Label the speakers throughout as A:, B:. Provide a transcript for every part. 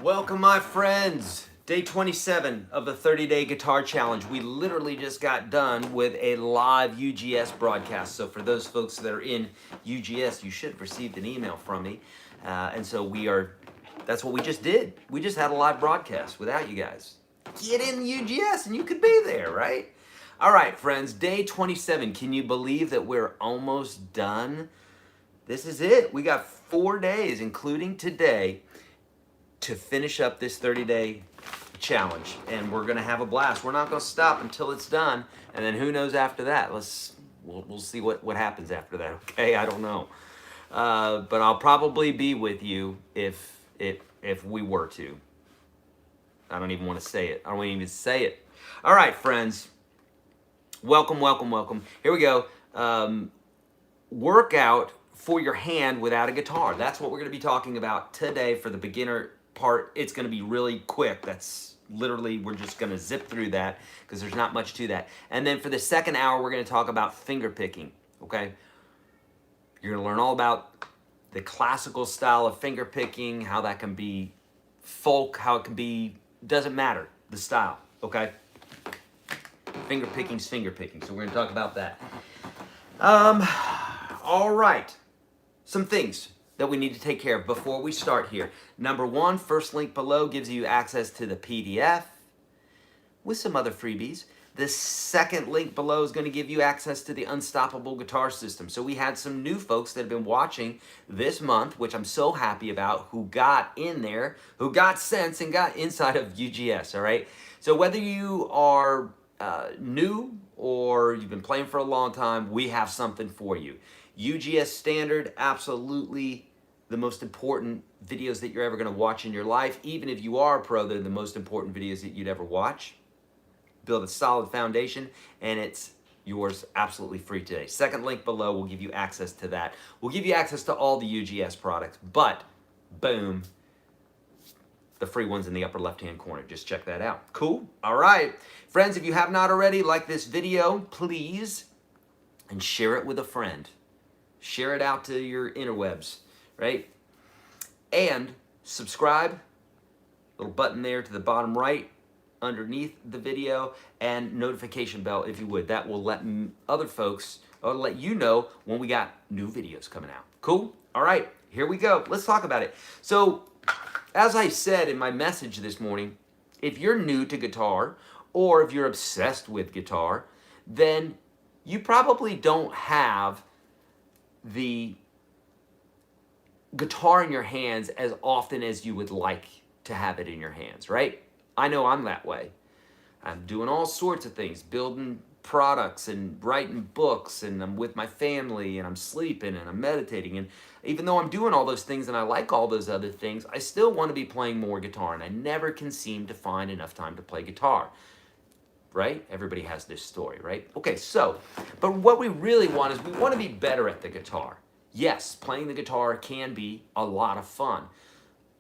A: Welcome, my friends. Day 27 of the 30-day guitar challenge. We literally just got done with a live UGS broadcast. So for those folks that are in UGS, you should have received an email from me. That's what we just did. We just had a live broadcast without you guys. Get in UGS and you could be there, right? All right, friends, day 27. Can you believe that we're almost done? This is it. We got 4 days, including today, to finish up this 30-day challenge, and we're gonna have a blast. We're not gonna stop until it's done, and then who knows after that. We'll see what happens after that. Okay, I don't know, but I'll probably be with you if we were to. I don't even want to say it. I don't even say it. All right, friends. Welcome, welcome, welcome. Here we go. Workout for your hand without a guitar. That's what we're going to be talking about today for the beginner part. It's going to be really quick. That's literally, we're just going to zip through that because there's not much to that. And then for the second hour, we're going to talk about finger picking, okay? You're going to learn all about the classical style of finger picking, how that can be folk, how it can be, doesn't matter, the style, okay? Finger picking's finger picking, so we're going to talk about that. All right, some things that we need to take care of before we start here. Number one, first link below gives you access to the PDF with some other freebies. The second link below is going to give you access to the Unstoppable Guitar System. So we had some new folks that have been watching this month, which I'm so happy about, who got in there, who got sense and got inside of UGS, all right? So whether you are new or you've been playing for a long time, we have something for you. UGS Standard, absolutely the most important videos that you're ever going to watch in your life. Even if you are a pro, they're the most important videos that you'd ever watch. Build a solid foundation, and it's yours absolutely free today. Second link below will give you access to that. We'll give you access to all the UGS products, but boom, the free one's in the upper left-hand corner. Just check that out. Cool? All right. Friends, if you have not already, like this video, please, and share it with a friend. Share it out to your interwebs, right? And subscribe, little button there to the bottom right underneath the video, and notification bell if you would. That will let other folks, or let you know when we got new videos coming out. Cool? All right, here we go. Let's talk about it. So, as I said in my message this morning, if you're new to guitar, or if you're obsessed with guitar, then you probably don't have the guitar in your hands as often as you would like to have it in your hands, right? I know I'm that way. I'm doing all sorts of things, building products and writing books, and I'm with my family, and I'm sleeping, and I'm meditating, and even though I'm doing all those things and I like all those other things, I still want to be playing more guitar, and I never can seem to find enough time to play guitar. Right? Everybody has this story, right? Okay, so, but what we really want is we want to be better at the guitar. Yes, playing the guitar can be a lot of fun.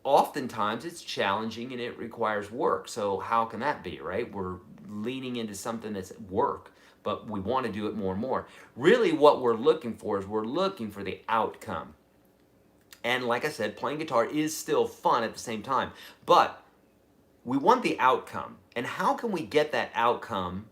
A: Oftentimes it's challenging and it requires work. So how can that be, right? We're leaning into something that's work, but we want to do it more and more. Really what we're looking for is we're looking for the outcome. And like I said, playing guitar is still fun at the same time, but we want the outcome. And how can we get that outcome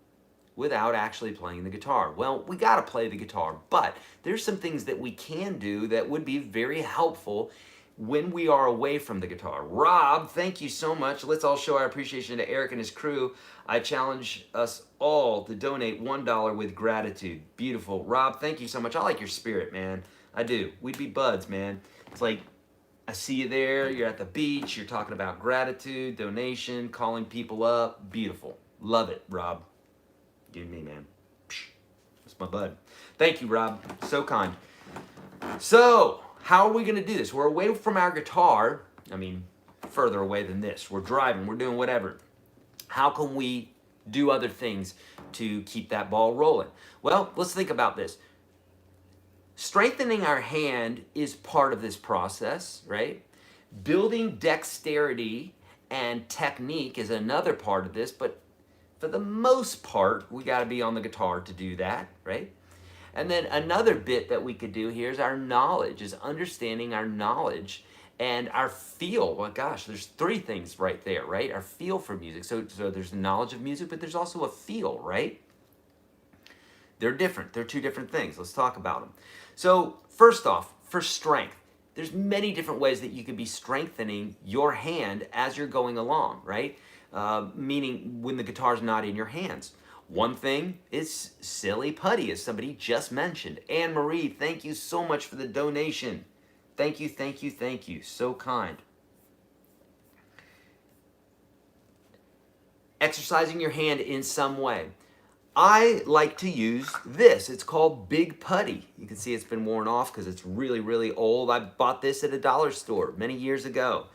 A: without actually playing the guitar? Well, we got to play the guitar, but there's some things that we can do that would be very helpful when we are away from the guitar. Rob, thank you so much. Let's all show our appreciation to Eric and his crew. I challenge us all to donate $1 with gratitude. Beautiful. Rob, thank you so much. I like your spirit, man. I do. We'd be buds, man. It's like, I see you there, you're at the beach, you're talking about gratitude, donation, calling people up. Beautiful. Love it, Rob. You and me, man. That's my bud. Thank you, Rob. So kind. So, how are we going to do this? We're away from our guitar. I mean, further away than this. We're driving, we're doing whatever. How can we do other things to keep that ball rolling? Well, let's think about this. Strengthening our hand is part of this process, right? Building dexterity and technique is another part of this, but for the most part, we got to be on the guitar to do that, right? And then another bit that we could do here is our knowledge, is understanding our knowledge and our feel. Well, gosh, there's three things right there, right? Our feel for music. So there's the knowledge of music, but there's also a feel, right? They're different. They're two different things. Let's talk about them. So first off, for strength, there's many different ways that you could be strengthening your hand as you're going along, right? Meaning when the guitar's not in your hands. One thing is silly putty, as somebody just mentioned. Anne Marie, thank you so much for the donation. Thank you, thank you, thank you. So kind. Exercising your hand in some way. I like to use this. It's called Big Putty. You can see it's been worn off because it's really, really old. I bought this at a dollar store many years ago.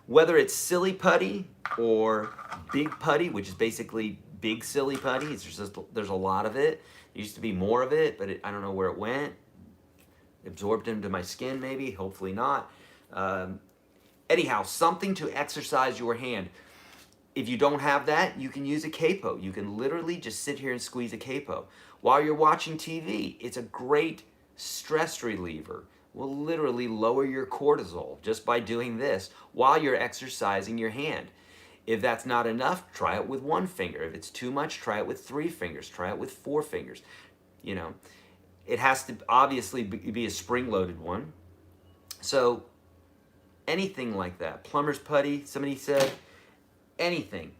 A: Whether it's silly putty or big putty, which is basically big silly putty, there's a lot of it. There used to be more of it, but I don't know where it went. Absorbed into my skin maybe, hopefully not. Anyhow, something to exercise your hand. If you don't have that, you can use a capo. You can literally just sit here and squeeze a capo. While you're watching TV, it's a great stress reliever. Will literally lower your cortisol just by doing this while you're exercising your hand. If that's not enough, try it with one finger. If it's too much, try it with 3 fingers. Try it with 4 fingers. You know, it has to obviously be a spring-loaded one. So anything like that. Plumber's putty, somebody said. Anything.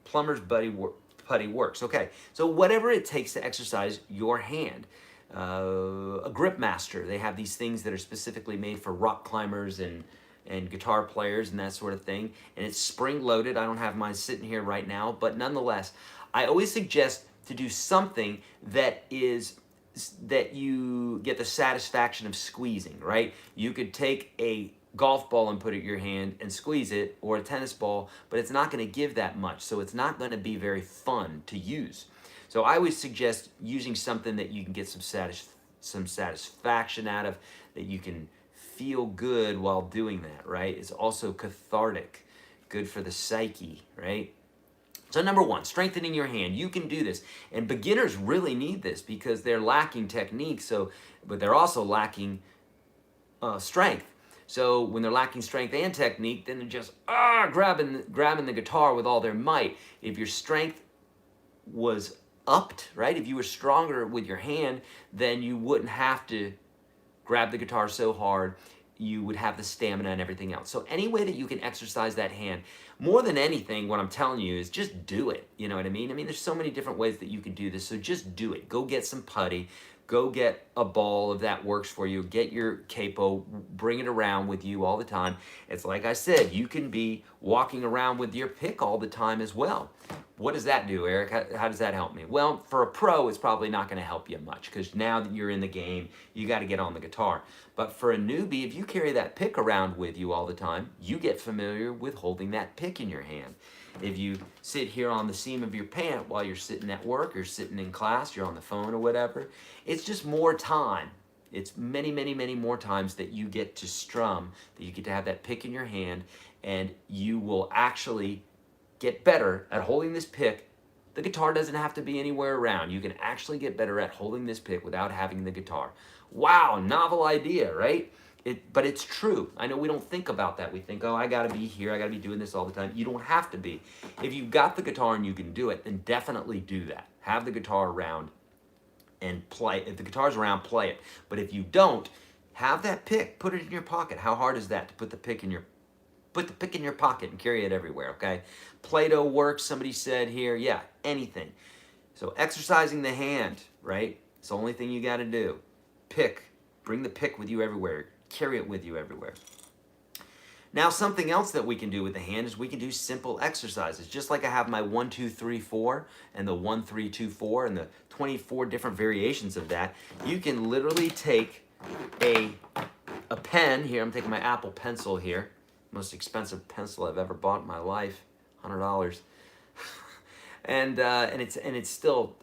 A: Plumber's putty works. Okay, so whatever it takes to exercise your hand. A grip master, they have these things that are specifically made for rock climbers and guitar players and that sort of thing. And it's spring loaded. I don't have mine sitting here right now, but nonetheless, I always suggest to do something that you get the satisfaction of squeezing, right? You could take a golf ball and put it in your hand and squeeze it, or a tennis ball, but it's not going to give that much, so it's not going to be very fun to use. So I always suggest using something that you can get some satisfaction out of, that you can feel good while doing that, right? It's also cathartic, good for the psyche, right? So number one, strengthening your hand. You can do this, and beginners really need this because they're lacking technique. But they're also lacking strength. So when they're lacking strength and technique, then they're just grabbing the guitar with all their might. If your strength was upped, right? If you were stronger with your hand, then you wouldn't have to grab the guitar so hard. You would have the stamina and everything else. So any way that you can exercise that hand, more than anything, what I'm telling you is just do it. You know what I mean? I mean, there's so many different ways that you can do this. So just do it. Go get some putty. Go get a ball if that works for you. Get your capo, bring it around with you all the time. It's like I said, you can be walking around with your pick all the time as well. What does that do, Eric? How does that help me? Well, for a pro, it's probably not going to help you much because now that you're in the game, you got to get on the guitar. But for a newbie, if you carry that pick around with you all the time, you get familiar with holding that pick in your hand. If you sit here on the seam of your pant while you're sitting at work or sitting in class, you're on the phone or whatever, it's just more time. It's many, many, many more times that you get to strum, that you get to have that pick in your hand, and you will actually get better at holding this pick. The guitar doesn't have to be anywhere around. You can actually get better at holding this pick without having the guitar. Wow, novel idea, right? But it's true. I know we don't think about that. We think, oh, I got to be here. I got to be doing this all the time. You don't have to be. If you've got the guitar and you can do it, then definitely do that. Have the guitar around and play. If the guitar's around, play it. But if you don't, have that pick. Put it in your pocket. How hard is that to put the pick in your pocket and carry it everywhere, okay? Play-Doh works, somebody said here. Yeah, anything. So exercising the hand, right? It's the only thing you got to do. Pick. Bring the pick with you everywhere. Carry it with you everywhere. Now, something else that we can do with the hand is we can do simple exercises. Just like I have my 1, 2, 3, 4 and the 1, 3, 2, 4 and the 24 different variations of that, you can literally take a pen here. I'm taking my Apple Pencil here. Most expensive pencil I've ever bought in my life, $100. and it's still,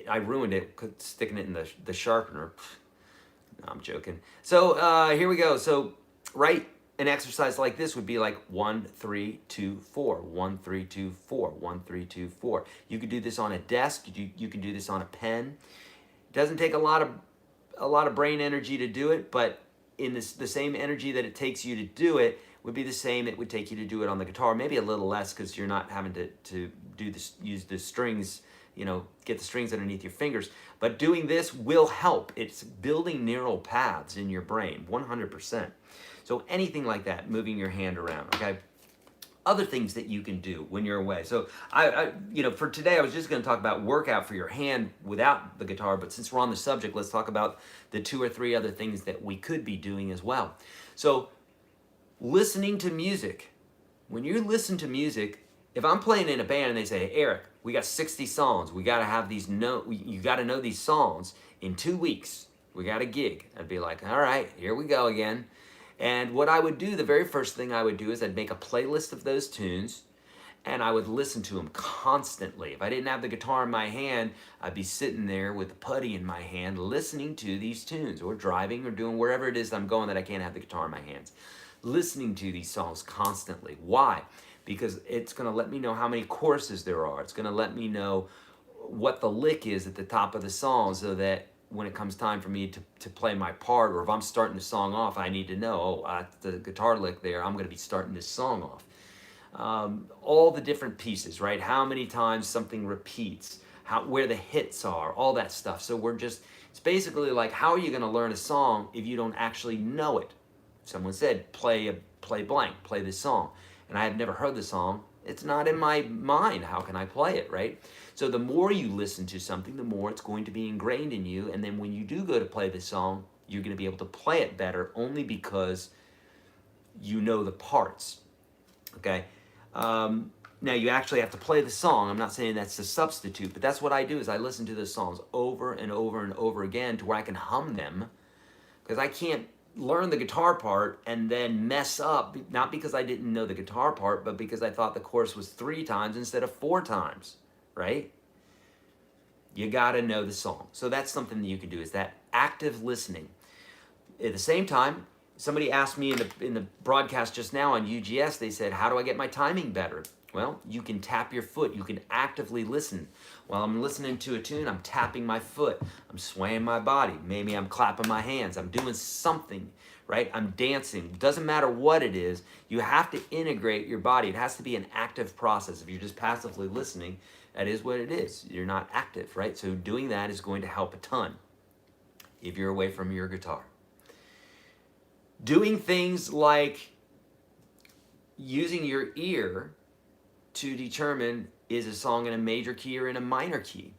A: I ruined it sticking it in the sharpener. No, I'm joking. So here we go. So an exercise like this would be like 1, 3, 2, 4, 1, 3, 2, 4, 1, 3, 2, 4. You could do this on a desk. You can do this on a pen. It doesn't take a lot of brain energy to do it, but in this, the same energy that it takes you to do it would be the same it would take you to do it on the guitar. Maybe a little less because you're not having to do this, use the strings, you know, get the strings underneath your fingers. But doing this will help. It's building neural paths in your brain, 100%. So anything like that, moving your hand around, okay? Other things that you can do when you're away. So you know, for today, I was just going to talk about workout for your hand without the guitar, but since we're on the subject, let's talk about the 2 or 3 other things that we could be doing as well. So listening to music. When you listen to music, if I'm playing in a band and they say, hey, Eric, we got 60 songs, we got to have these, you got to know these songs in 2 weeks. We got a gig. I'd be like, all right, here we go again. And what I would do, the very first thing I would do is I'd make a playlist of those tunes and I would listen to them constantly. If I didn't have the guitar in my hand, I'd be sitting there with the putty in my hand listening to these tunes, or driving, or doing wherever it is I'm going that I can't have the guitar in my hands. Listening to these songs constantly. Why? Because it's going to let me know how many choruses there are. It's going to let me know what the lick is at the top of the song, so that when it comes time for me to play my part, or if I'm starting the song off, I need to know, the guitar lick there, I'm going to be starting this song off. All the different pieces, right? How many times something repeats, where the hits are, all that stuff. So it's basically like, how are you going to learn a song if you don't actually know it? Someone said, play blank, play this song. And I had never heard the song. It's not in my mind. How can I play it, right? So the more you listen to something, the more it's going to be ingrained in you. And then when you do go to play the song, you're going to be able to play it better only because you know the parts, okay? Now you actually have to play the song. I'm not saying that's a substitute, but that's what I do, is I listen to the songs over and over and over again to where I can hum them, because I can't learn the guitar part and then mess up, not because I didn't know the guitar part, but because I thought the chorus was 3 times instead of 4 times, right? You gotta know the song. So that's something that you can do, is that active listening. At the same time, somebody asked me in the broadcast just now on UGS, they said, how do I get my timing better? Well, you can tap your foot. You can actively listen. While I'm listening to a tune, I'm tapping my foot. I'm swaying my body. Maybe I'm clapping my hands. I'm doing something, right? I'm dancing. Doesn't matter what it is. You have to integrate your body. It has to be an active process. If you're just passively listening, that is what it is. You're not active, right? So doing that is going to help a ton if you're away from your guitar. Doing things like using your ear to determine, is a song in a major key or in a minor key?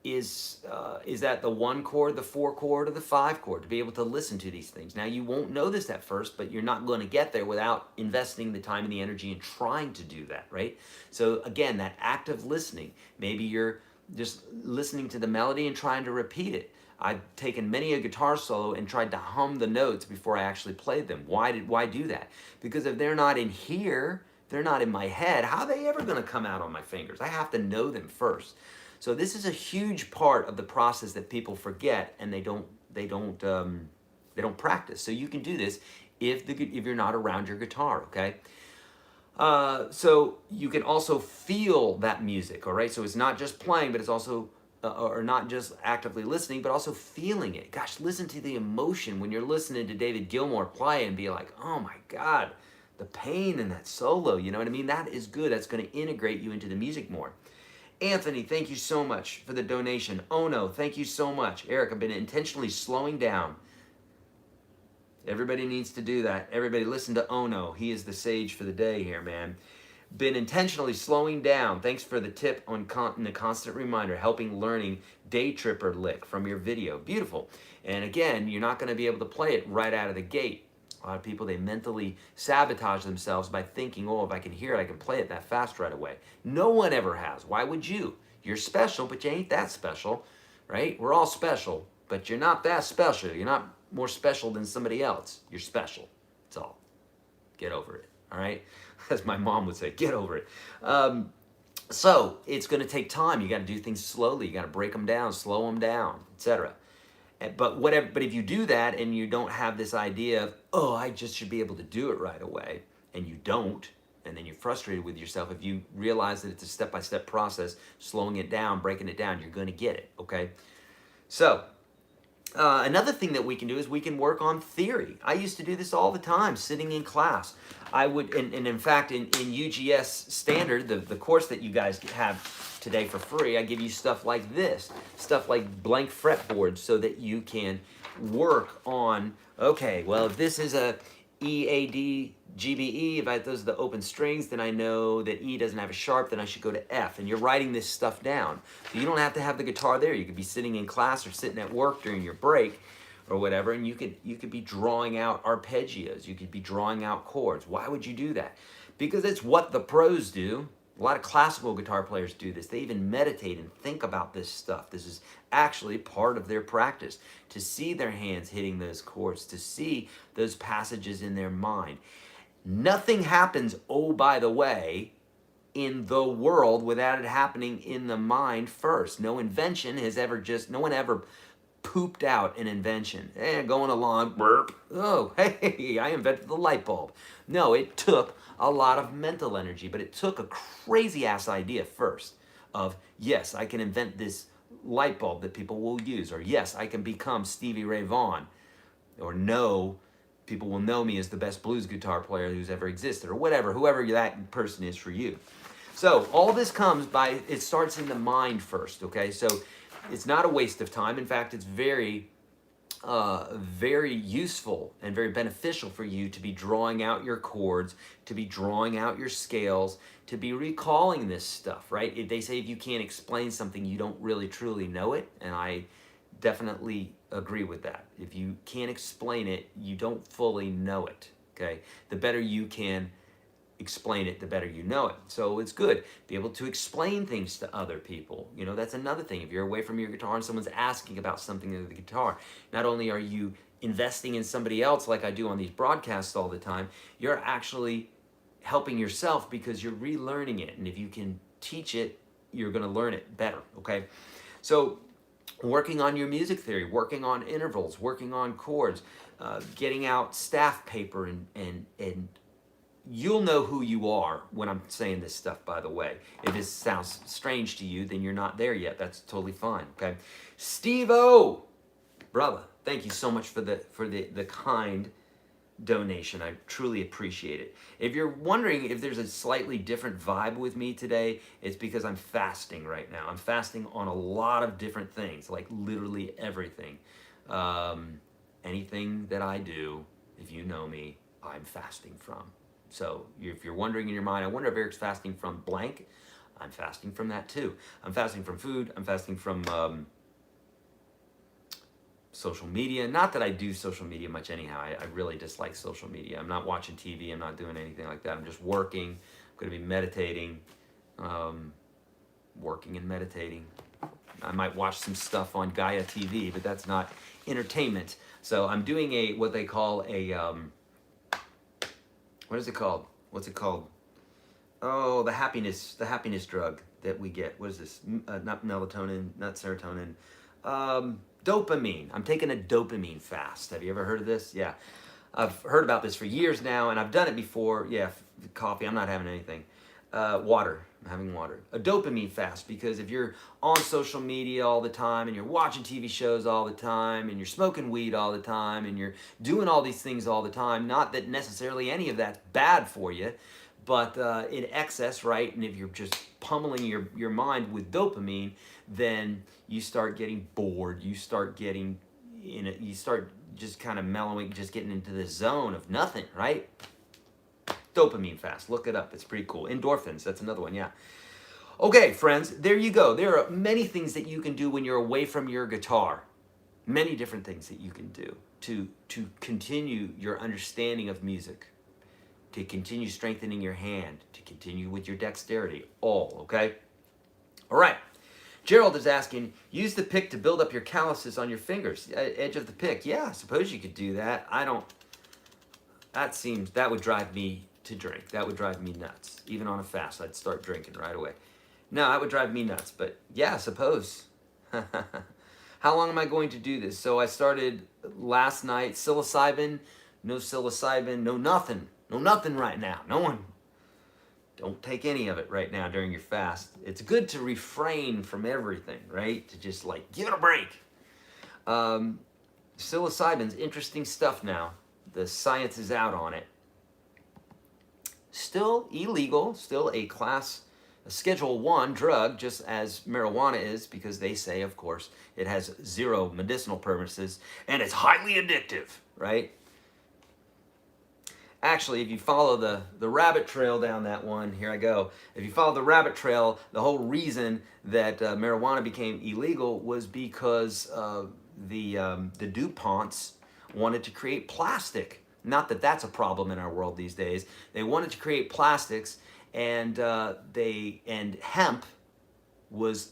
A: Is that the 1 chord, the 4 chord, or the 5 chord? To be able to listen to these things. Now, you won't know this at first, but you're not going to get there without investing the time and the energy and trying to do that, right? So again, that active listening. Maybe you're just listening to the melody and trying to repeat it. I've taken many a guitar solo and tried to hum the notes before I actually played them. Why do that? Because if they're not in here, they're not in my head, how are they ever going to come out on my fingers? I have to know them first. So this is a huge part of the process that people forget, and they don't practice. So you can do this if you're not around your guitar, okay? So you can also feel that music, all right? So it's not just playing, but it's also or not just actively listening, but also feeling it. Gosh, listen to the emotion when you're listening to David Gilmour play and be like, oh my God, the pain in that solo, you know what I mean? That is good. That's going to integrate you into the music more. Anthony, thank you so much for the donation. Oh no, thank you so much. Eric, I've been intentionally slowing down. Everybody needs to do that. Everybody listen to Ono. He is the sage for the day here, man. Been intentionally slowing down. Thanks for the tip on the constant reminder, helping learning Day Tripper lick from your video. Beautiful. And again, you're not going to be able to play it right out of the gate. A lot of people, they mentally sabotage themselves by thinking, oh, if I can hear it, I can play it that fast right away. No one ever has. Why would you? You're special, but you ain't that special, right? We're all special, but you're not that special. You're not more special than somebody else. You're special. That's all. Get over it, all right? As my mom would say, get over it. So it's going to take time. You got to do things slowly. You got to break them down, slow them down, etc. But if you do that and you don't have this idea of, oh, I just should be able to do it right away, and you don't, and then you're frustrated with yourself, if you realize that it's a step-by-step process, slowing it down, breaking it down, you're going to get it, okay? So Another thing that we can do is we can work on theory. I used to do this all the time, sitting in class. I would, and in fact, in UGS Standard, the course that you guys have today for free, I give you stuff like this, stuff like blank fretboards, so that you can work on, okay, well, if this is a E, A, D, G, B, E, if those are the open strings, then I know that E doesn't have a sharp, then I should go to F. And you're writing this stuff down. So you don't have to have the guitar there. You could be sitting in class or sitting at work during your break or whatever, and you could be drawing out arpeggios. You could be drawing out chords. Why would you do that? Because it's what the pros do. A lot of classical guitar players do this. They even meditate and think about this stuff. This is actually part of their practice, to see their hands hitting those chords, to see those passages in their mind. Nothing happens, oh, by the way, in the world without it happening in the mind first. No invention has ever no one ever pooped out an invention. Going along, burp. Oh, hey, I invented the light bulb. No, it took a lot of mental energy, but it took a crazy ass idea first of, yes, I can invent this light bulb that people will use, or yes, I can become Stevie Ray Vaughan, or no, people will know me as the best blues guitar player who's ever existed, or whatever, whoever that person is for you. So all this comes by, it starts in the mind first, okay? So it's not a waste of time. In fact, it's very useful and very beneficial for you to be drawing out your chords, to be drawing out your scales, to be recalling this stuff, right? If they say if you can't explain something, you don't really truly know it, and I definitely agree with that. If you can't explain it, you don't fully know it, okay? The better you can explain it, the better you know it. So it's good. Be able to explain things to other people. You know, that's another thing. If you're away from your guitar and someone's asking about something in the guitar, not only are you investing in somebody else like I do on these broadcasts all the time, you're actually helping yourself because you're relearning it. And if you can teach it, you're going to learn it better, okay? So working on your music theory, working on intervals, working on chords, getting out staff paper and you'll know who you are when I'm saying this stuff, by the way. If this sounds strange to you, then you're not there yet. That's totally fine, okay? Steve-O, brother, thank you so much for the kind donation. I truly appreciate it. If you're wondering if there's a slightly different vibe with me today, it's because I'm fasting right now. I'm fasting on a lot of different things, like literally everything. Anything that I do, if you know me, I'm fasting from. So if you're wondering in your mind, I wonder if Eric's fasting from blank, I'm fasting from that too. I'm fasting from food. I'm fasting from social media. Not that I do social media much anyhow. I really dislike social media. I'm not watching TV. I'm not doing anything like that. I'm just working. I'm going to be meditating, working and meditating. I might watch some stuff on Gaia TV, but that's not entertainment. So I'm doing what they call a... what is it called? What's it called? Oh, the happiness drug that we get. What is this? Not melatonin, not serotonin. Dopamine. I'm taking a dopamine fast. Have you ever heard of this? Yeah. I've heard about this for years now, and I've done it before. Yeah, coffee. I'm not having anything. Water. I'm having water. A dopamine fast, because if you're on social media all the time and you're watching TV shows all the time and you're smoking weed all the time and you're doing all these things all the time, not that necessarily any of that's bad for you, but in excess, right? And if you're just pummeling your mind with dopamine, then you start getting bored. You start getting you start just kind of mellowing, just getting into this zone of nothing, right? Dopamine fast. Look it up. It's pretty cool. Endorphins. That's another one. Yeah. Okay, friends. There you go. There are many things that you can do when you're away from your guitar. Many different things that you can do to continue your understanding of music, to continue strengthening your hand, to continue with your dexterity. All, okay? All right. Gerald is asking, use the pick to build up your calluses on your fingers. Edge of the pick. Yeah, I suppose you could do that. That would drive me to drink. That would drive me nuts. Even on a fast, I'd start drinking right away. No, that would drive me nuts, but yeah, I suppose. How long am I going to do this? So I started last night. Psilocybin, no nothing. No nothing right now. No one. Don't take any of it right now during your fast. It's good to refrain from everything, right? To just like, give it a break. Psilocybin's interesting stuff now. The science is out on it. Still illegal, still a Schedule 1 drug, just as marijuana is, because they say, of course, it has 0 medicinal purposes, and it's highly addictive, right? Actually, if you follow the rabbit trail down that one, here I go. If you follow the rabbit trail, the whole reason that marijuana became illegal was because the DuPonts wanted to create plastic. Not that that's a problem in our world these days. They wanted to create plastics, and hemp was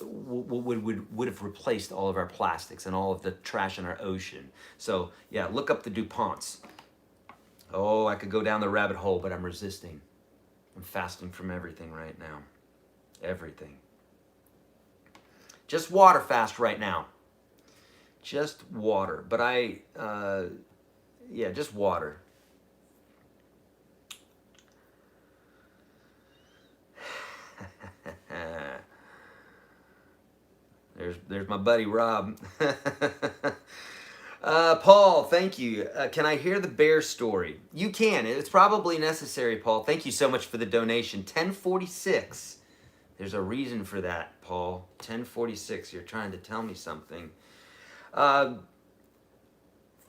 A: would have replaced all of our plastics and all of the trash in our ocean. So yeah, look up the DuPonts. Oh, I could go down the rabbit hole, but I'm resisting. I'm fasting from everything right now. Everything. Just water fast right now. Just water. But yeah, just water. There's my buddy Rob. Paul, thank you. Can I hear the bear story? You can. It's probably necessary, Paul. Thank you so much for the donation. 1046. There's a reason for that, Paul. 1046. You're trying to tell me something.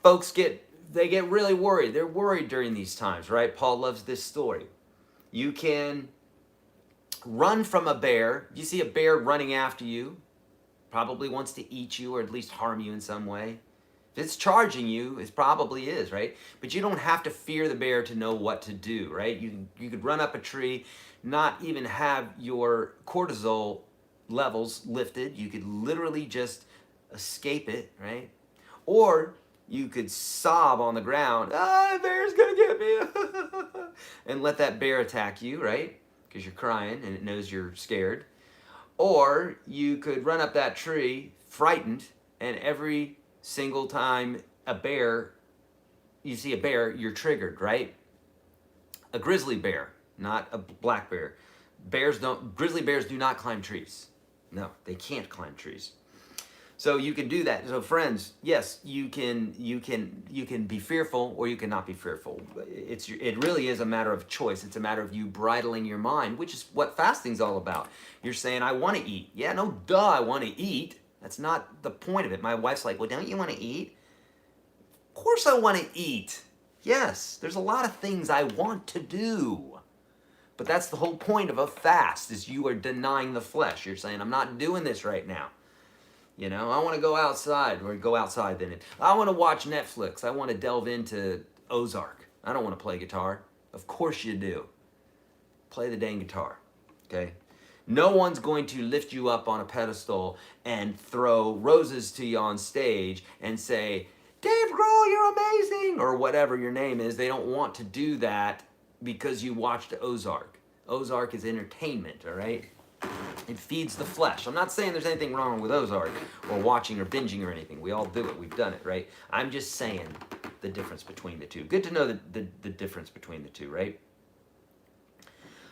A: Folks get really worried. They're worried during these times, right? Paul loves this story. You can run from a bear. You see a bear running after you, probably wants to eat you or at least harm you in some way. If it's charging you, it probably is, right? But you don't have to fear the bear to know what to do, right? You could run up a tree, not even have your cortisol levels lifted. You could literally just escape it, right? Or you could sob on the ground, the bear's gonna get me, and let that bear attack you, right? Because you're crying and it knows you're scared. Or you could run up that tree, frightened, and every single time you see a bear, you're triggered, right? A grizzly bear, not a black bear. Grizzly bears do not climb trees. No, they can't climb trees. So you can do that. So friends, yes, you can be fearful or you cannot be fearful. It really is a matter of choice. It's a matter of you bridling your mind, which is what fasting's all about. You're saying, I want to eat. Yeah, no duh, I want to eat. That's not the point of it. My wife's like, well, don't you want to eat? Of course I want to eat. Yes, there's a lot of things I want to do. But that's the whole point of a fast, is you are denying the flesh. You're saying, I'm not doing this right now. You know, I want to go outside, or go outside then. I want to watch Netflix. I want to delve into Ozark. I don't want to play guitar. Of course you do. Play the dang guitar, okay? No one's going to lift you up on a pedestal and throw roses to you on stage and say, Dave Grohl, you're amazing, or whatever your name is. They don't want to do that because you watched Ozark. Ozark is entertainment, all right? It feeds the flesh. I'm not saying there's anything wrong with Ozark or watching or binging or anything. We all do it. We've done it, right? I'm just saying the difference between the two. Good to know the difference between the two, right?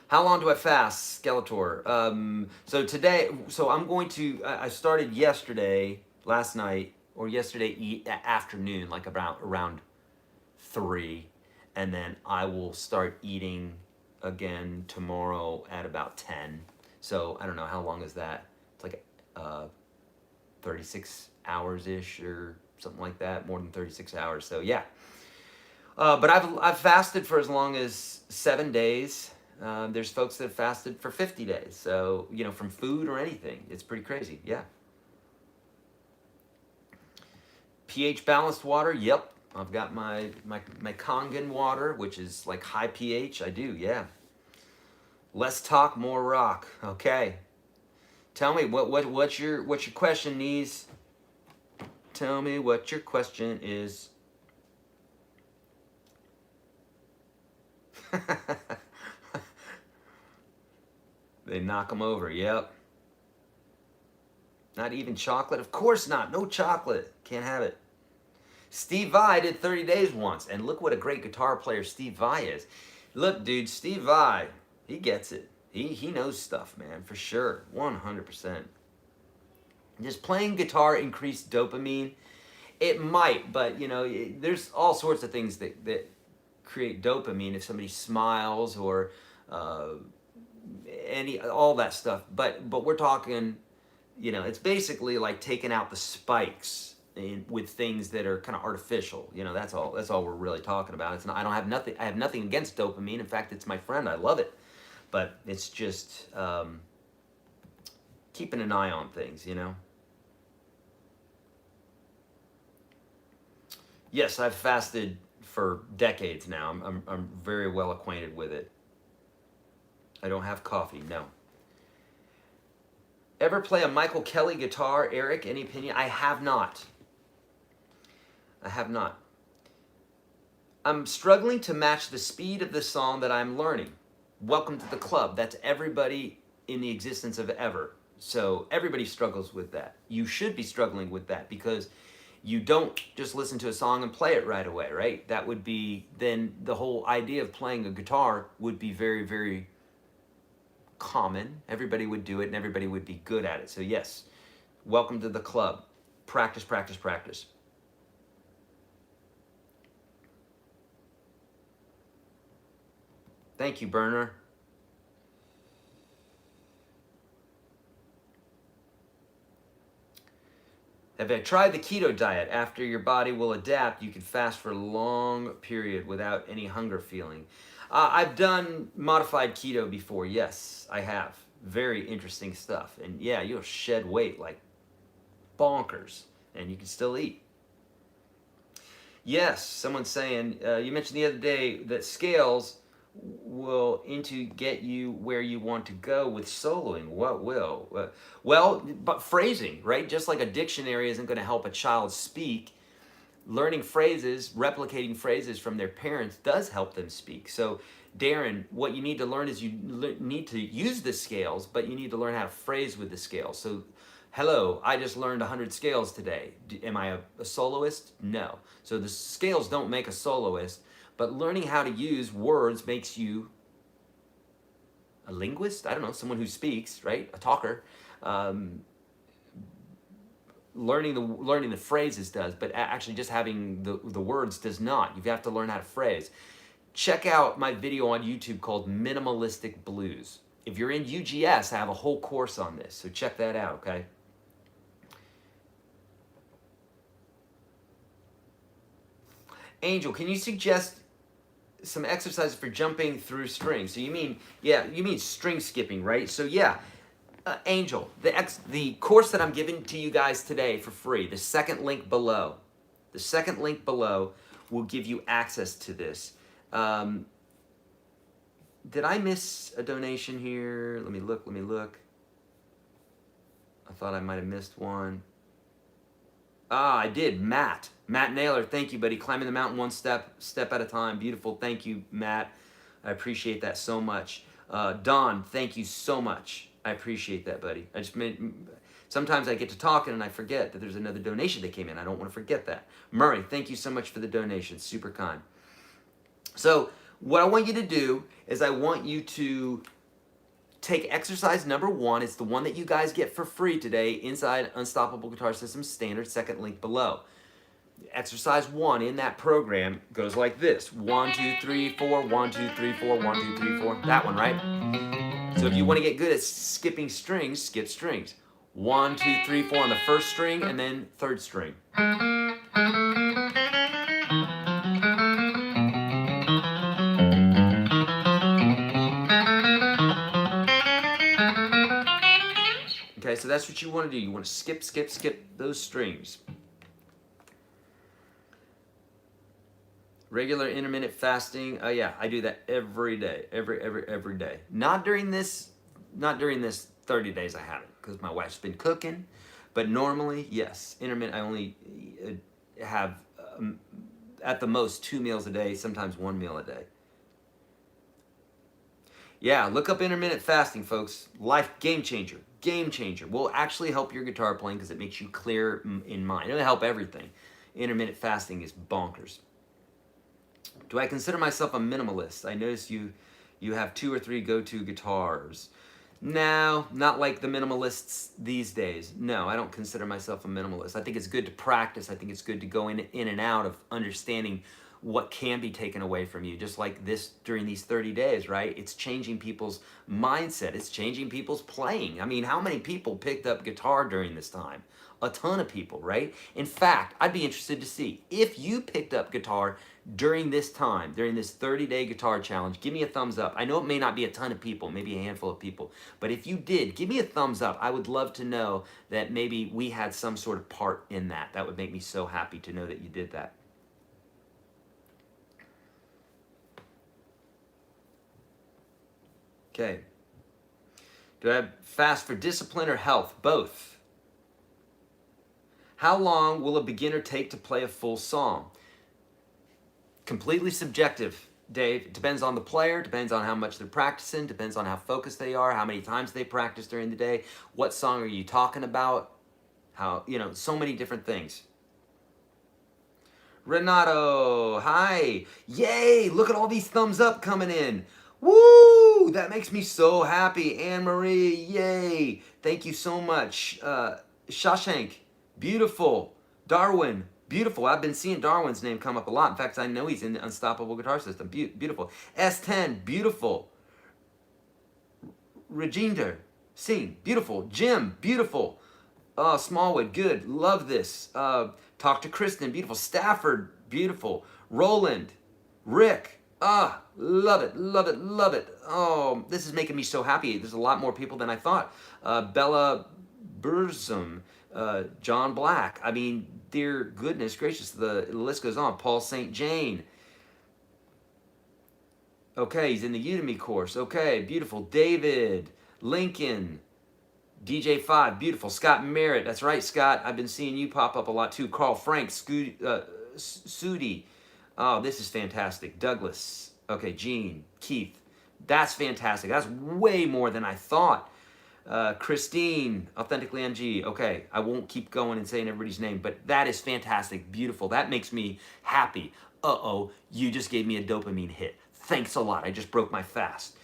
A: How long do I fast, Skeletor? So I'm going to, I started last night, or yesterday afternoon, like around 3, and then I will start eating again tomorrow at about 10. So I don't know, how long is that? It's like 36 hours-ish or something like that, more than 36 hours. So yeah. But I've fasted for as long as 7 days. There's folks that have fasted for 50 days. So, you know, from food or anything. It's pretty crazy, yeah. pH balanced water, yep. I've got my Kangen water, which is like high pH. I do, yeah. Less talk, more rock. Okay. Tell me what's your question, Knees? Tell me what your question is. They knock them over. Yep. Not even chocolate? Of course not. No chocolate. Can't have it. Steve Vai did 30 days once, and look what a great guitar player Steve Vai is. Look, dude, Steve Vai, he gets it. He knows stuff, man, for sure. 100%. Just playing guitar increased dopamine. It might, but you know, there's all sorts of things that create dopamine if somebody smiles or uh, all that stuff. But we're talking, you know, it's basically like taking out the spikes with things that are kind of artificial. You know, that's all. That's all we're really talking about. It's not. I don't have nothing. I have nothing against dopamine. In fact, it's my friend. I love it. But it's just keeping an eye on things. You know. Yes, I've fasted for decades now. I'm very well acquainted with it. I don't have coffee. No. Ever play a Michael Kelly guitar, Eric? Any opinion? I have not. I have not. I'm struggling to match the speed of the song that I'm learning. Welcome to the club. That's everybody in the existence of ever. So everybody struggles with that. You should be struggling with that because you don't just listen to a song and play it right away, right? That would be, then the whole idea of playing a guitar would be very, very common. Everybody would do it and everybody would be good at it. So yes, welcome to the club. Practice, practice, practice. Thank you, Burner. Have I tried the keto diet? After your body will adapt, you can fast for a long period without any hunger feeling. I've done modified keto before. Yes, I have. Very interesting stuff. And yeah, you'll shed weight like bonkers, and you can still eat. Yes, someone's saying, you mentioned the other day that scales will get you where you want to go with soloing. What will? Well, but phrasing, right? Just like a dictionary isn't going to help a child speak, learning phrases, replicating phrases from their parents does help them speak. So, Darren, what you need to learn is you need to use the scales, but you need to learn how to phrase with the scales. So, hello, I just learned 100 scales today. Am I a soloist? No. So the scales don't make a soloist, but learning how to use words makes you a linguist? I don't know, someone who speaks, right? A talker. Learning the phrases does, but actually just having the words does not. You have to learn how to phrase. Check out my video on YouTube called Minimalistic Blues. If you're in UGS, I have a whole course on this, so check that out, okay? Angel, can you suggest some exercises for jumping through strings? So you mean, yeah, you mean string skipping, right? So yeah, Angel, the course that I'm giving to you guys today for free, the second link below will give you access to this. Did I miss a donation here? Let me look. I thought I might have missed one. I did. Matt Naylor, thank you, buddy. Climbing the mountain one step at a time. Beautiful. Thank you, Matt. I appreciate that so much. Don, thank you so much. I appreciate that, buddy. Sometimes I get to talking and I forget that there's another donation that came in. I don't want to forget that. Murray, thank you so much for the donation. Super kind. So what I want you to do is I want you to take exercise number 1. It's the one that you guys get for free today inside Unstoppable Guitar System Standard, second link below. Exercise 1 in that program goes like this. 1, 2, 3, 4, 1, 2, 3, 4, 1, 2, 3, 4. That one, right? So if you want to get good at skipping strings, skip strings. 1, 2, 3, 4 on the first string and then third string. Okay, so that's what you want to do. You want to skip those strings. Regular intermittent fasting. Oh yeah, I do that every day, every day. Not during this 30 days I haven't, because my wife's been cooking. But normally, yes, intermittent. I only have at the most 2 meals a day, sometimes 1 meal a day. Yeah, look up intermittent fasting, folks. Life game changer. Game changer. Will actually help your guitar playing because it makes you clear in mind. It'll help everything. Intermittent fasting is bonkers. Do I consider myself a minimalist? I notice you have 2 or 3 go-to guitars. No, not like the minimalists these days. No, I don't consider myself a minimalist. I think it's good to practice. I think it's good to go in and out of understanding what can be taken away from you, just like this during these 30 days, right? It's changing people's mindset. It's changing people's playing. I mean, how many people picked up guitar during this time? A ton of people, right? In fact, I'd be interested to see if you picked up guitar during this time, during this 30-day guitar challenge. Give me a thumbs up. I know it may not be a ton of people, maybe a handful of people, but if you did, give me a thumbs up. I would love to know that maybe we had some sort of part in that. That would make me so happy to know that you did that. Okay. Do I fast for discipline or health? Both. How long will a beginner take to play a full song? Completely subjective, Dave. It depends on the player, depends on how much they're practicing, depends on how focused they are, how many times they practice during the day, what song are you talking about, how, so many different things. Renato, hi. Yay, look at all these thumbs up coming in. Woo, that makes me so happy. Anne-Marie, yay. Thank you so much. Shashank, beautiful. Darwin, beautiful. I've been seeing Darwin's name come up a lot. In fact, I know he's in the Unstoppable Guitar System. Beautiful. S10, beautiful. Reginder, Singh, beautiful. Jim, beautiful. Smallwood, good. Love this. Talk to Kristen, beautiful. Stafford, beautiful. Roland, Rick, love it, love it, love it. Oh, this is making me so happy. There's a lot more people than I thought. Bella Burzum, John Black. I mean, dear goodness gracious, the list goes on. Paul St. Jane. Okay, he's in the Udemy course. Okay, beautiful. David, Lincoln, DJ5, beautiful. Scott Merritt, that's right, Scott. I've been seeing you pop up a lot too. Carl Frank, Sudi. Oh, this is fantastic. Douglas. Okay, Gene, Keith. That's fantastic. That's way more than I thought. Christine, Authentically MG. Okay, I won't keep going and saying everybody's name, but that is fantastic, beautiful. That makes me happy. Uh-oh, you just gave me a dopamine hit. Thanks a lot. I just broke my fast.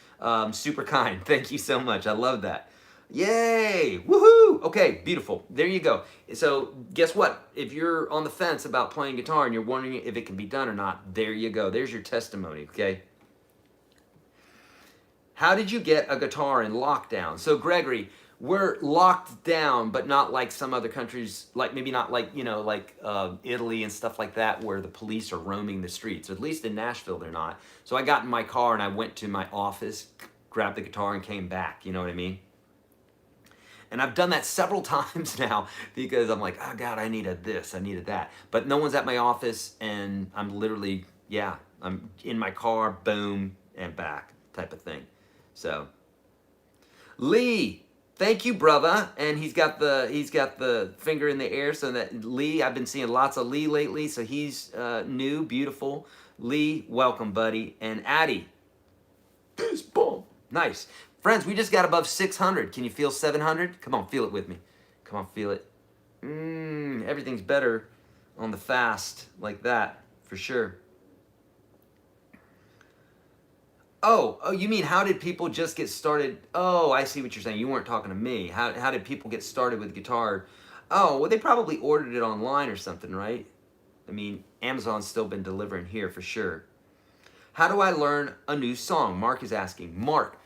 A: Super kind. Thank you so much. I love that. Yay! Woohoo! Okay, beautiful. There you go. So guess what? If you're on the fence about playing guitar and you're wondering if it can be done or not, there you go. There's your testimony, okay? How did you get a guitar in lockdown? So Gregory, we're locked down, but not like some other countries, like maybe not like, Italy and stuff like that, where the police are roaming the streets. At least in Nashville, they're not. So I got in my car and I went to my office, grabbed the guitar and came back, you know what I mean? And I've done that several times now because I'm like, oh God, I needed this, I needed that. But no one's at my office and I'm literally, I'm in my car, boom, and back type of thing. So, Lee, thank you, brother. And he's got the finger in the air. So that Lee, I've been seeing lots of Lee lately. So he's new, beautiful. Lee, welcome, buddy. And Addie, boom, nice. Friends, we just got above 600. Can you feel 700? Come on, feel it with me. Come on, feel it. Everything's better on the fast like that, for sure. Oh, you mean how did people just get started? Oh, I see what you're saying. You weren't talking to me. How did people get started with guitar? Oh, well, they probably ordered it online or something, right? I mean, Amazon's still been delivering here for sure. How do I learn a new song? Mark is asking. Mark,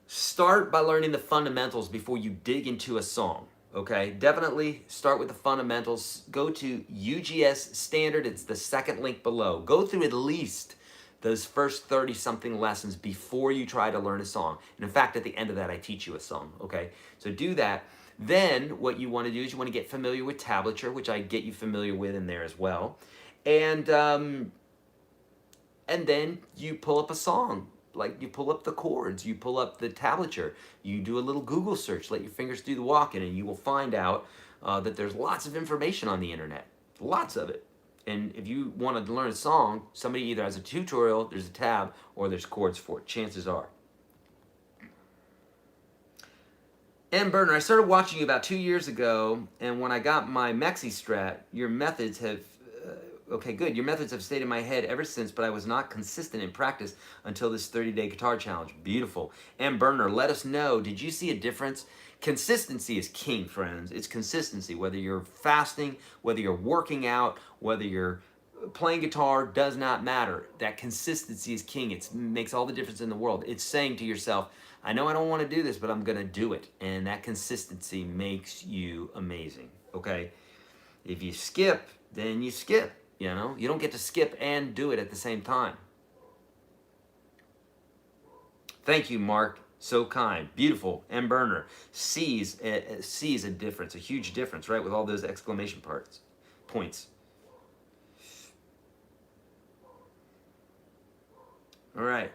A: start by learning the fundamentals before you dig into a song, okay? Definitely start with the fundamentals. Go to UGS Standard. It's the second link below. Go through at least those first 30-something lessons before you try to learn a song. And in fact, at the end of that, I teach you a song, okay? So do that. Then what you want to do is you want to get familiar with tablature, which I get you familiar with in there as well. And then you pull up a song. Like you pull up the chords, you pull up the tablature, you do a little Google search, let your fingers do the walking, and you will find out that there's lots of information on the internet. Lots of it. And if you want to learn a song, somebody either has a tutorial, there's a tab, or there's chords for it. Chances are. M. Burner, I started watching you about 2 years ago, and when I got my Mexi Strat, your methods have Okay, good. Your methods have stayed in my head ever since, but I was not consistent in practice until this 30-day guitar challenge. Beautiful. And Burner, let us know, did you see a difference? Consistency is king, friends. It's consistency. Whether you're fasting, whether you're working out, whether you're playing guitar, does not matter. That consistency is king. It makes all the difference in the world. It's saying to yourself, I know I don't want to do this, but I'm going to do it. And that consistency makes you amazing, okay? If you skip, then you skip, you know? You don't get to skip and do it at the same time. Thank you, Mark. So kind. Beautiful. M. Burner sees a difference, a huge difference, right? With all those exclamation points. All right.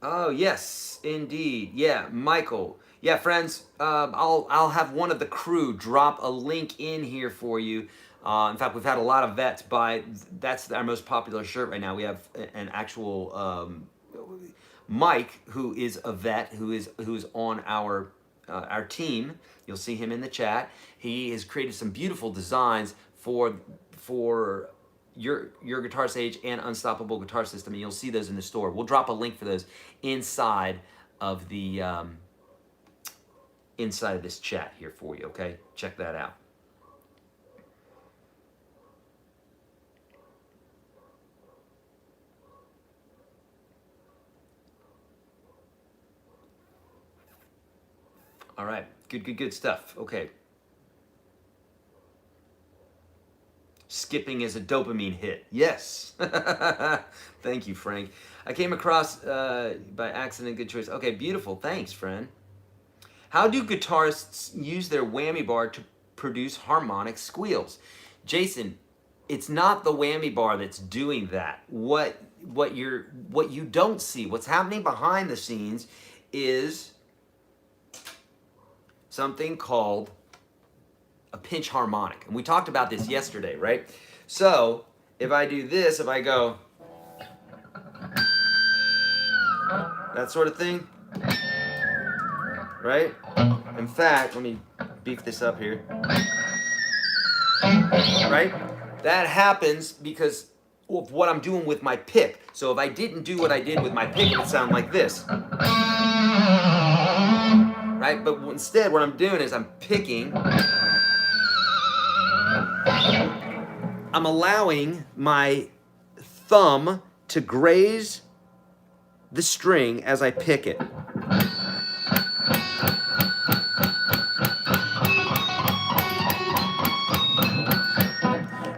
A: Oh, yes, indeed. Yeah, Michael. Yeah, friends, I'll have one of the crew drop a link in here for you. In fact, we've had a lot of vets buy. That's our most popular shirt right now. We have an actual Mike, who is a vet, who's on our team. You'll see him in the chat. He has created some beautiful designs for YourGuitarSage and Unstoppable Guitar System, and you'll see those in the store. We'll drop a link for those inside of the inside of this chat here for you. Okay, check that out. All right, good stuff. Okay. Skipping is a dopamine hit. Yes. Thank you, Frank. I came across by accident. Good choice. Okay, beautiful. Thanks, friend. How do guitarists use their whammy bar to produce harmonic squeals? Jason, it's not the whammy bar that's doing that. What you don't see, what's happening behind the scenes is something called a pinch harmonic. And we talked about this yesterday, right? So if I do this, if I go that sort of thing, right? In fact, let me beef this up here. Right? That happens because of what I'm doing with my pick. So if I didn't do what I did with my pick, it would sound like this. Right? But instead, what I'm doing is I'm picking. I'm allowing my thumb to graze the string as I pick it.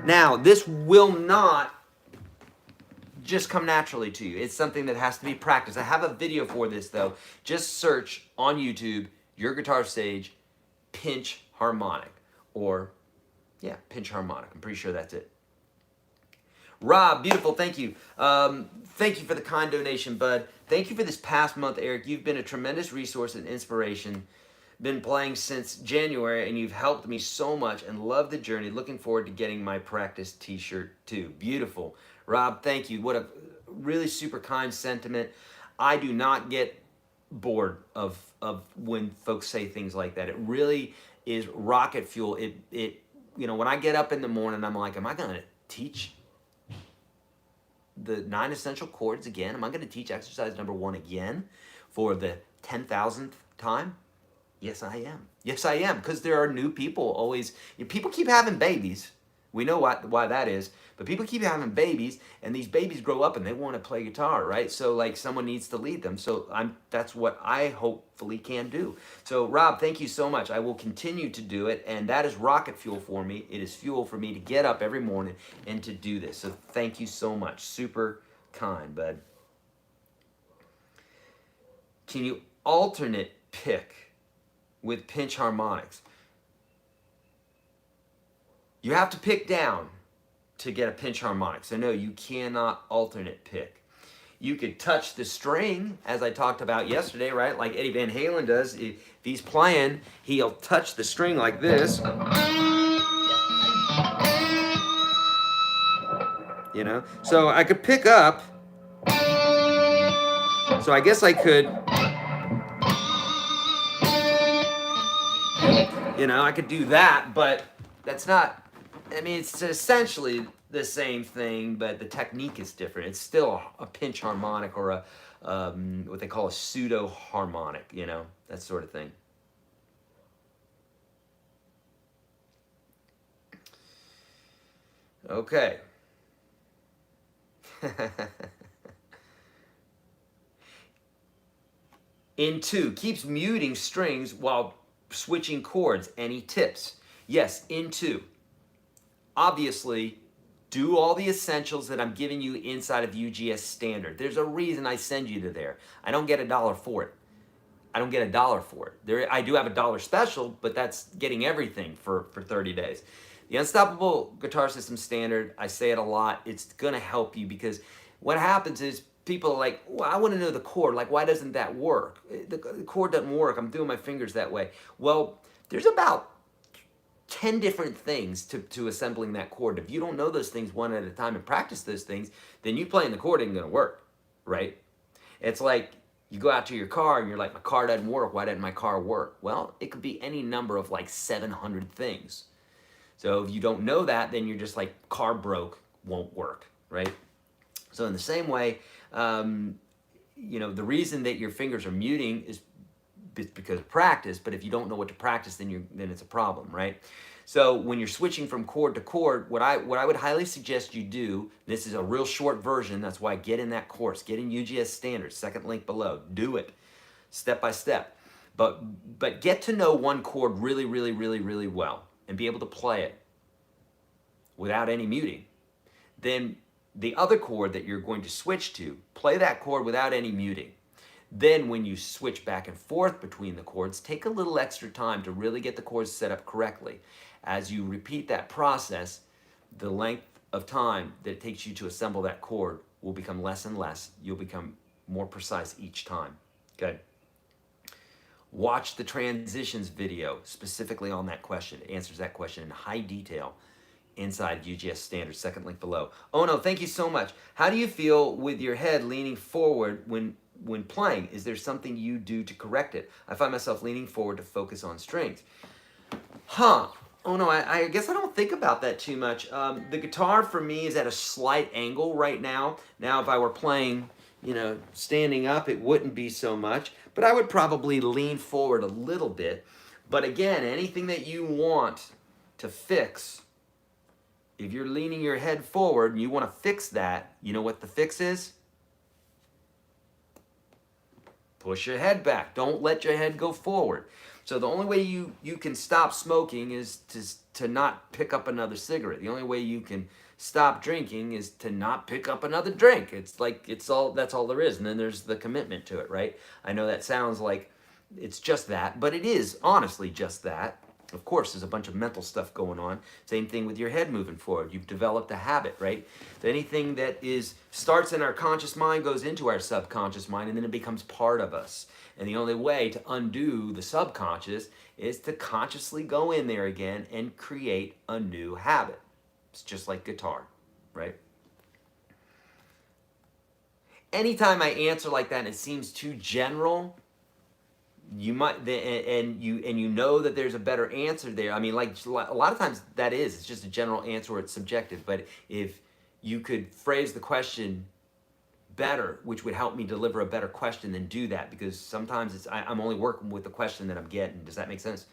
A: Now, this will not just come naturally to you. It's something that has to be practiced. I have a video for this, though. Just search on YouTube, YourGuitarSage pinch harmonic, or yeah, pinch harmonic. I'm pretty sure that's it. Rob, beautiful, thank you. Thank you for the kind donation, bud. Thank you for this past month, Eric. You've been a tremendous resource and inspiration. Been playing since January, and you've helped me so much, and love the journey. Looking forward to getting my practice t-shirt too. Beautiful. Rob, thank you. What a really super kind sentiment. I do not get bored of when folks say things like that. It really is rocket fuel. It you know, when I get up in the morning, I'm like, am I going to teach the 9 essential chords again? Am I going to teach exercise number 1 again for the 10,000th time? Yes, I am. Yes, I am, because there are new people always. You know, people keep having babies. We know why that is. But people keep having babies, and these babies grow up and they want to play guitar, right? So like someone needs to lead them. So that's what I hopefully can do. So Rob, thank you so much. I will continue to do it, and that is rocket fuel for me. It is fuel for me to get up every morning and to do this. So thank you so much. Super kind, bud. Can you alternate pick with pinch harmonics? You have to pick down to get a pinch harmonic. So no, you cannot alternate pick. You could touch the string, as I talked about yesterday, right? Like Eddie Van Halen does. If he's playing, he'll touch the string like this. You know? So I could pick up So I guess I could, I could do that, but that's not, I mean, it's essentially the same thing, but the technique is different. It's still a pinch harmonic or what they call a pseudo harmonic, that sort of thing. Okay. In 2, keeps muting strings while switching chords. Any tips? Yes, in 2. Obviously, do all the essentials that I'm giving you inside of UGS Standard. There's a reason I send you to there. I don't get $1 for it. I don't get $1 for it. I do have a $1 special, but that's getting everything for 30 days. The Unstoppable Guitar System Standard, I say it a lot, it's gonna help you because what happens is people are like, well, I wanna know the chord, like why doesn't that work? The chord doesn't work, I'm doing my fingers that way. Well, there's about 10 different things to assembling that chord. If you don't know those things one at a time and practice those things, then you playing the chord ain't gonna work, right? It's like you go out to your car and you're like, my car doesn't work, why doesn't my car work? Well, it could be any number of like 700 things. So if you don't know that, then you're just like, car broke, won't work, right? So in the same way, the reason that your fingers are muting is because of practice, but if you don't know what to practice, then it's a problem, right? So when you're switching from chord to chord, what I would highly suggest you do, this is a real short version, that's why get in that course, get in UGS Standard, second link below, do it step by step. But get to know one chord really, really, really, really well and be able to play it without any muting. Then the other chord that you're going to switch to, play that chord without any muting. Then when you switch back and forth between the chords, take a little extra time to really get the chords set up correctly. As you repeat that process, the length of time that it takes you to assemble that chord will become less and less. You'll become more precise each time. Okay. Watch the transitions video specifically on that question. It answers that question in high detail inside UGS Standard, second link below. Oh no, thank you so much. How do you feel with your head leaning forward when playing? Is there something you do to correct it? I find myself leaning forward to focus on strings. Oh no, I guess I don't think about that too much. The guitar for me is at a slight angle right now. Now if I were playing, standing up, it wouldn't be so much, but I would probably lean forward a little bit. But again, anything that you want to fix, if you're leaning your head forward and you want to fix that, you know what the fix is? Push your head back. Don't let your head go forward. So the only way you can stop smoking is to not pick up another cigarette. The only way you can stop drinking is to not pick up another drink. It's like that's all there is. And then there's the commitment to it, right? I know that sounds like it's just that, but it is honestly just that. Of course, there's a bunch of mental stuff going on. Same thing with your head moving forward. You've developed a habit, right? So anything that starts in our conscious mind goes into our subconscious mind, and then it becomes part of us. And the only way to undo the subconscious is to consciously go in there again and create a new habit. It's just like guitar, right? Anytime I answer like that and it seems too general, you might, and you know that there's a better answer there. I mean, like a lot of times it's just a general answer or it's subjective. But if you could phrase the question better, which would help me deliver a better question, then do that, because sometimes I'm only working with the question that I'm getting. Does that make sense?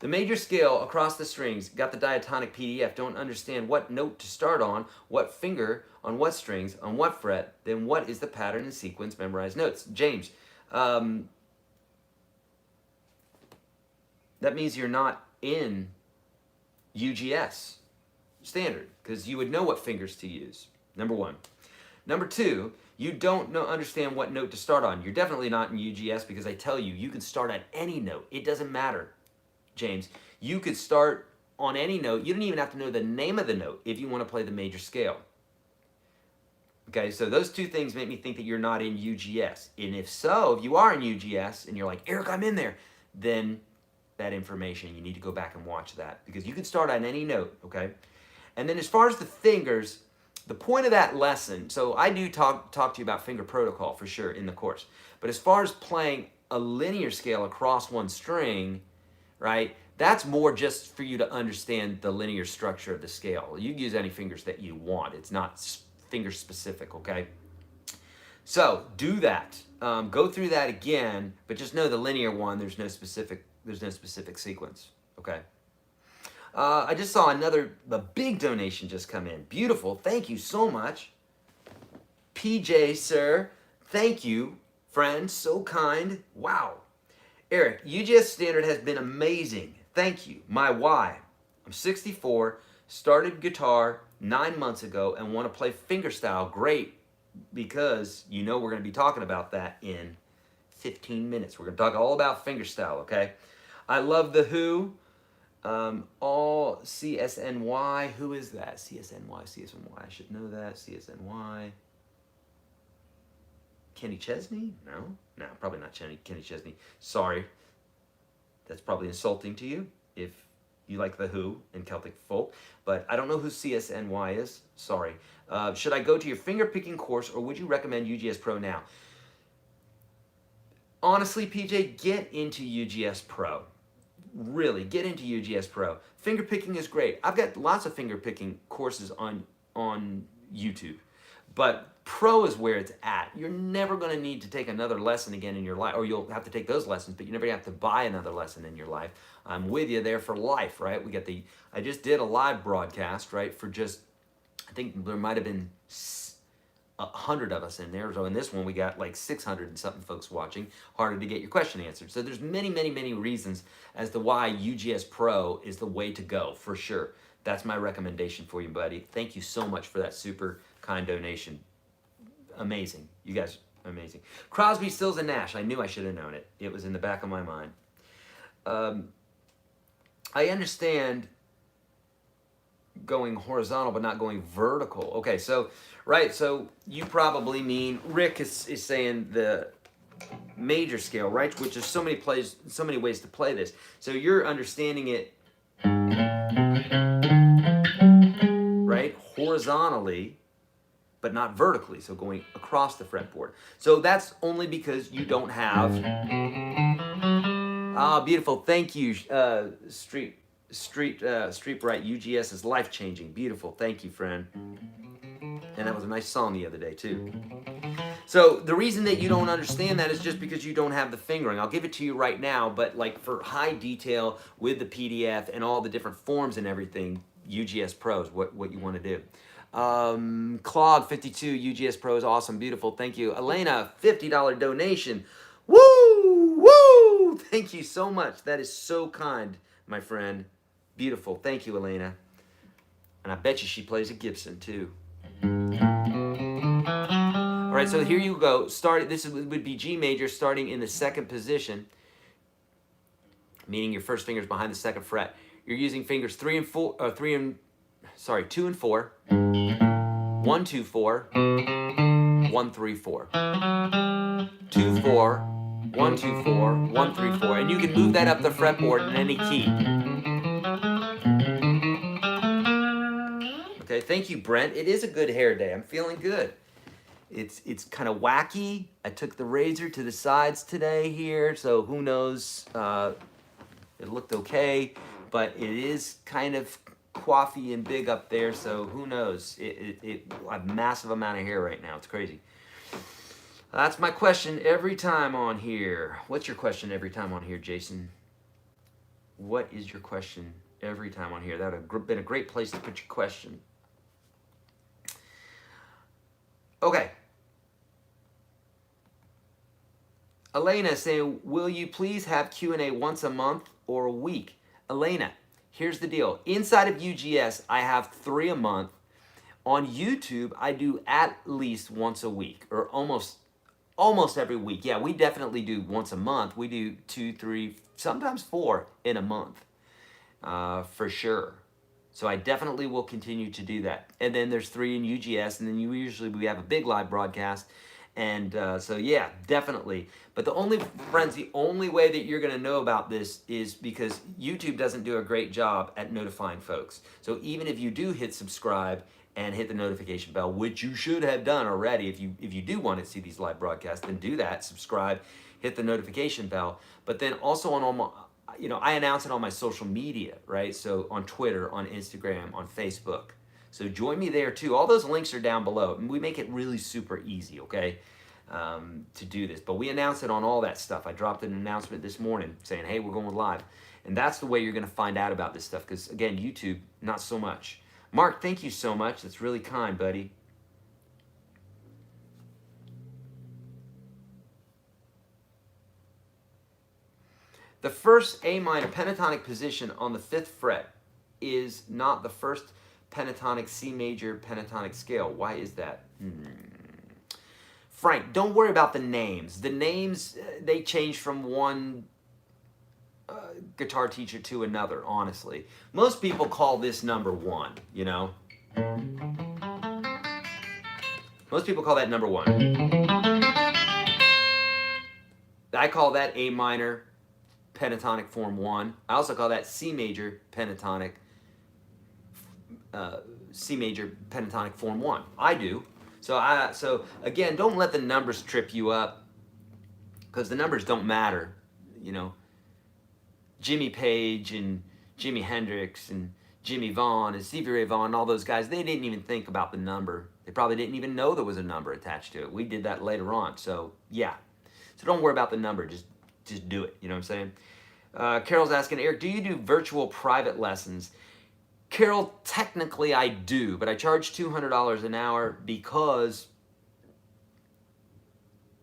A: The major scale across the strings, got the diatonic PDF, don't understand what note to start on, what finger on what strings, on what fret, then what is the pattern and sequence, memorize notes. James, that means you're not in UGS Standard, because you would know what fingers to use, number one. Number two, you don't understand what note to start on. You're definitely not in UGS, because I tell you, you can start at any note. It doesn't matter, James. You could start on any note. You don't even have to know the name of the note if you want to play the major scale. Okay, so those two things make me think that you're not in UGS. And if so, if you are in UGS and you're like, Eric, I'm in there, then that information, you need to go back and watch that, because you can start on any note, okay? And then as far as the fingers, the point of that lesson, so I do talk to you about finger protocol for sure in the course. But as far as playing a linear scale across one string, right, that's more just for you to understand the linear structure of the scale. You can use any fingers that you want. It's not finger specific, okay? So do that. Go through that again, but just know the linear one, there's no specific sequence, okay? I just saw the big donation just come in. Beautiful. Thank you so much. PJ, sir. Thank you, friend. So kind. Wow. Eric, UGS Standard has been amazing. Thank you. My why. I'm 64, started guitar 9 months ago, and want to play fingerstyle. Great, because you know we're going to be talking about that in 15 minutes. We're going to talk all about fingerstyle, okay? I love The Who. All CSNY. Who is that? CSNY. I should know that. CSNY. Kenny Chesney? No, probably not Kenny Chesney. Sorry. That's probably insulting to you if you like The Who and Celtic folk. But I don't know who CSNY is. Sorry. Should I go to your fingerpicking course, or would you recommend UGS Pro now? Honestly, PJ, get into UGS Pro. Really, get into UGS Pro. Fingerpicking is great. I've got lots of fingerpicking courses on YouTube. But Pro is where it's at. You're never going to need to take another lesson again in your life, or you'll have to take those lessons, but you never have to buy another lesson in your life. I'm with you there for life, right? I just did a live broadcast, right, for just, I think there might have been 100 of us in there. So in this one, we got like 600 and something folks watching. Harder to get your question answered. So there's many, many, many reasons as to why UGS Pro is the way to go, for sure. That's my recommendation for you, buddy. Thank you so much for that super kind donation. Amazing. You guys are amazing. Crosby, Stills, and Nash. I knew I should have known it. It was in the back of my mind. I understand going horizontal but not going vertical. Okay, so, right, so you probably mean, Rick is saying the major scale, right? Which is so many ways to play this. So you're understanding it, right, horizontally, but not vertically, so going across the fretboard. So that's only because you don't have... beautiful. Thank you, Street Bright. UGS is life-changing. Beautiful. Thank you, friend. And that was a nice song the other day, too. So the reason that you don't understand that is just because you don't have the fingering. I'll give it to you right now, but like for high detail with the PDF and all the different forms and everything, UGS Pro is what you want to do. Clog 52, UGS Pro is awesome, beautiful, thank you. Elena, $50 donation. Woo! Woo! Thank you so much. That is so kind, my friend. Beautiful. Thank you, Elena. And I bet you she plays a Gibson, too. All right, so here you go. This would be G major starting in the second position, meaning your first finger's behind the second fret. You're using fingers 2 and 4. 1, 2, 4. 1, 3, 4. 2, 4. 1, 2, 4. 1, 3, 4. And you can move that up the fretboard in any key. Okay, thank you, Brent. It is a good hair day. I'm feeling good. It's kind of wacky. I took the razor to the sides today here, so who knows? It looked okay, but it is kind of coiffy and big up there, so who knows? I have a massive amount of hair right now. It's crazy. That's my question every time on here. What's your question every time on here, Jason? What is your question every time on here? That would have been a great place to put your question. Okay. Elena saying, will you please have Q&A once a month or a week? Elena, here's the deal. Inside of UGS, I have 3 a month. On YouTube, I do at least once a week, or almost every week. Yeah, we definitely do once a month. We do 2, 3, sometimes 4 in a month, for sure. So I definitely will continue to do that. And then there's 3 in UGS, and then we have a big live broadcast. And so yeah, definitely. But the only way that you're gonna know about this is because YouTube doesn't do a great job at notifying folks. So even if you do hit subscribe, and hit the notification bell, which you should have done already. If you do want to see these live broadcasts, then do that. Subscribe, hit the notification bell. But then also on all my, I announce it on my social media, right? So on Twitter, on Instagram, on Facebook. So join me there too. All those links are down below. And we make it really super easy, okay, to do this. But we announce it on all that stuff. I dropped an announcement this morning saying, hey, we're going live. And that's the way you're going to find out about this stuff. Because, again, YouTube, not so much. Mark, thank you so much. That's really kind, buddy. The first A minor pentatonic position on the 5th fret is not the first pentatonic C major pentatonic scale. Why is that? Frank, don't worry about the names. The names, they change from one guitar teacher to another, honestly. Most people call this number 1, you know? Most people call that number 1. I call that A minor pentatonic form 1. I also call that C major pentatonic form 1. I do. So again, don't let the numbers trip you up, because the numbers don't matter, you know. Jimmy Page and Jimi Hendrix and Jimmy Vaughn and Stevie Ray Vaughan and all those guys, they didn't even think about the number. They probably didn't even know there was a number attached to it. We did that later on. So yeah. So don't worry about the number. Just do it. You know what I'm saying? Carol's asking, Eric, do you do virtual private lessons? Carol, technically I do, but I charge $200 an hour because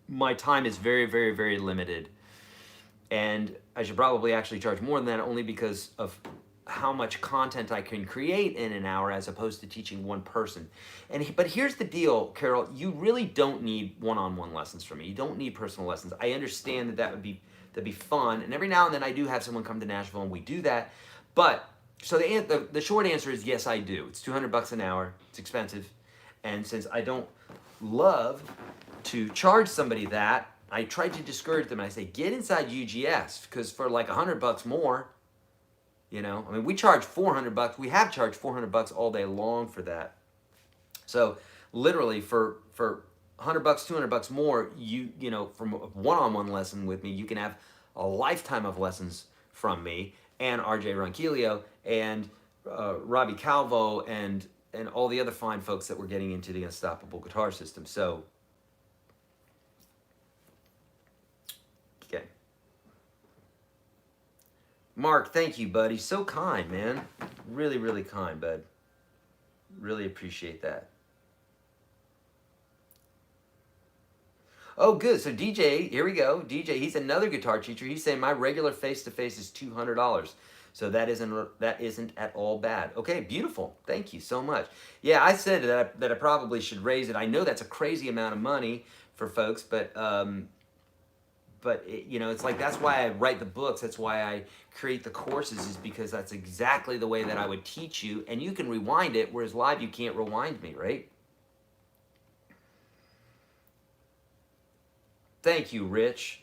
A: my time is very, very, very limited. And I should probably actually charge more than that, only because of how much content I can create in an hour as opposed to teaching one person. But here's the deal, Carol, you really don't need one-on-one lessons from me. You don't need personal lessons. I understand that'd be fun, and every now and then I do have someone come to Nashville and we do that. But so the short answer is yes, I do. It's $200 an hour. It's expensive, and since I don't love to charge somebody that, I try to discourage them, and I say, get inside UGS, because for like $100 more, you know, I mean, we charge $400. We have charged $400 all day long for that. So literally for $100, $200 more, you know, from a one-on-one lesson with me, you can have a lifetime of lessons from me and RJ Ronquillo and Robbie Calvo and all the other fine folks that we're getting into the Unstoppable Guitar System. So, okay. Mark, thank you, buddy. So kind, man. Really, really kind, bud. Really appreciate that. Oh, good. So DJ, here we go. DJ, he's another guitar teacher. He's saying my regular face-to-face is $200. So that isn't at all bad. Okay, beautiful. Thank you so much. Yeah, I said that I probably should raise it. I know that's a crazy amount of money for folks, but it, you know, it's like, that's why I write the books. That's why I create the courses, is because that's exactly the way that I would teach you, and you can rewind it, whereas live you can't rewind me, right? Thank you, Rich.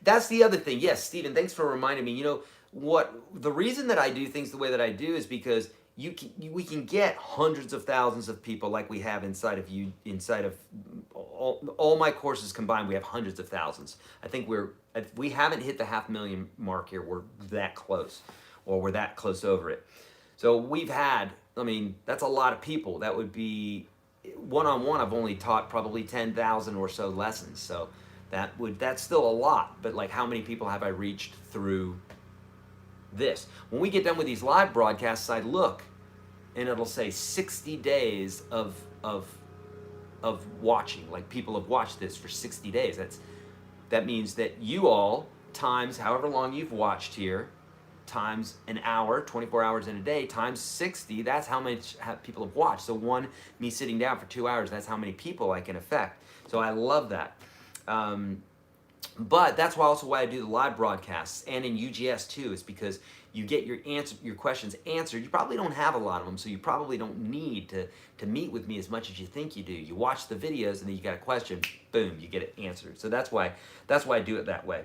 A: That's the other thing. Yes, Stephen, thanks for reminding me. You know what? The reason that I do things the way that I do is because we can get hundreds of thousands of people like we have inside of all my courses combined. We have hundreds of thousands. I think we haven't hit the 500,000 mark here. We're that close, or we're that close over it. So we've had, I mean, that's a lot of people. That would be one-on-one. I've only taught probably 10,000 or so lessons. So that's still a lot, but like, how many people have I reached through this? When we get done with these live broadcasts, I look and it'll say 60 days of watching. Like, people have watched this for 60 days. That means that you all times however long you've watched here, times an hour, 24 hours in a day, times 60, that's how much people have watched. So me sitting down for 2 hours, that's how many people I can affect. So I love that. But that's also why I do the live broadcasts, and in UGS too, is because you get your questions answered. You probably don't have a lot of them, so you probably don't need to meet with me as much as you think you do. You watch the videos, and then you got a question, boom, you get it answered. So that's why I do it that way.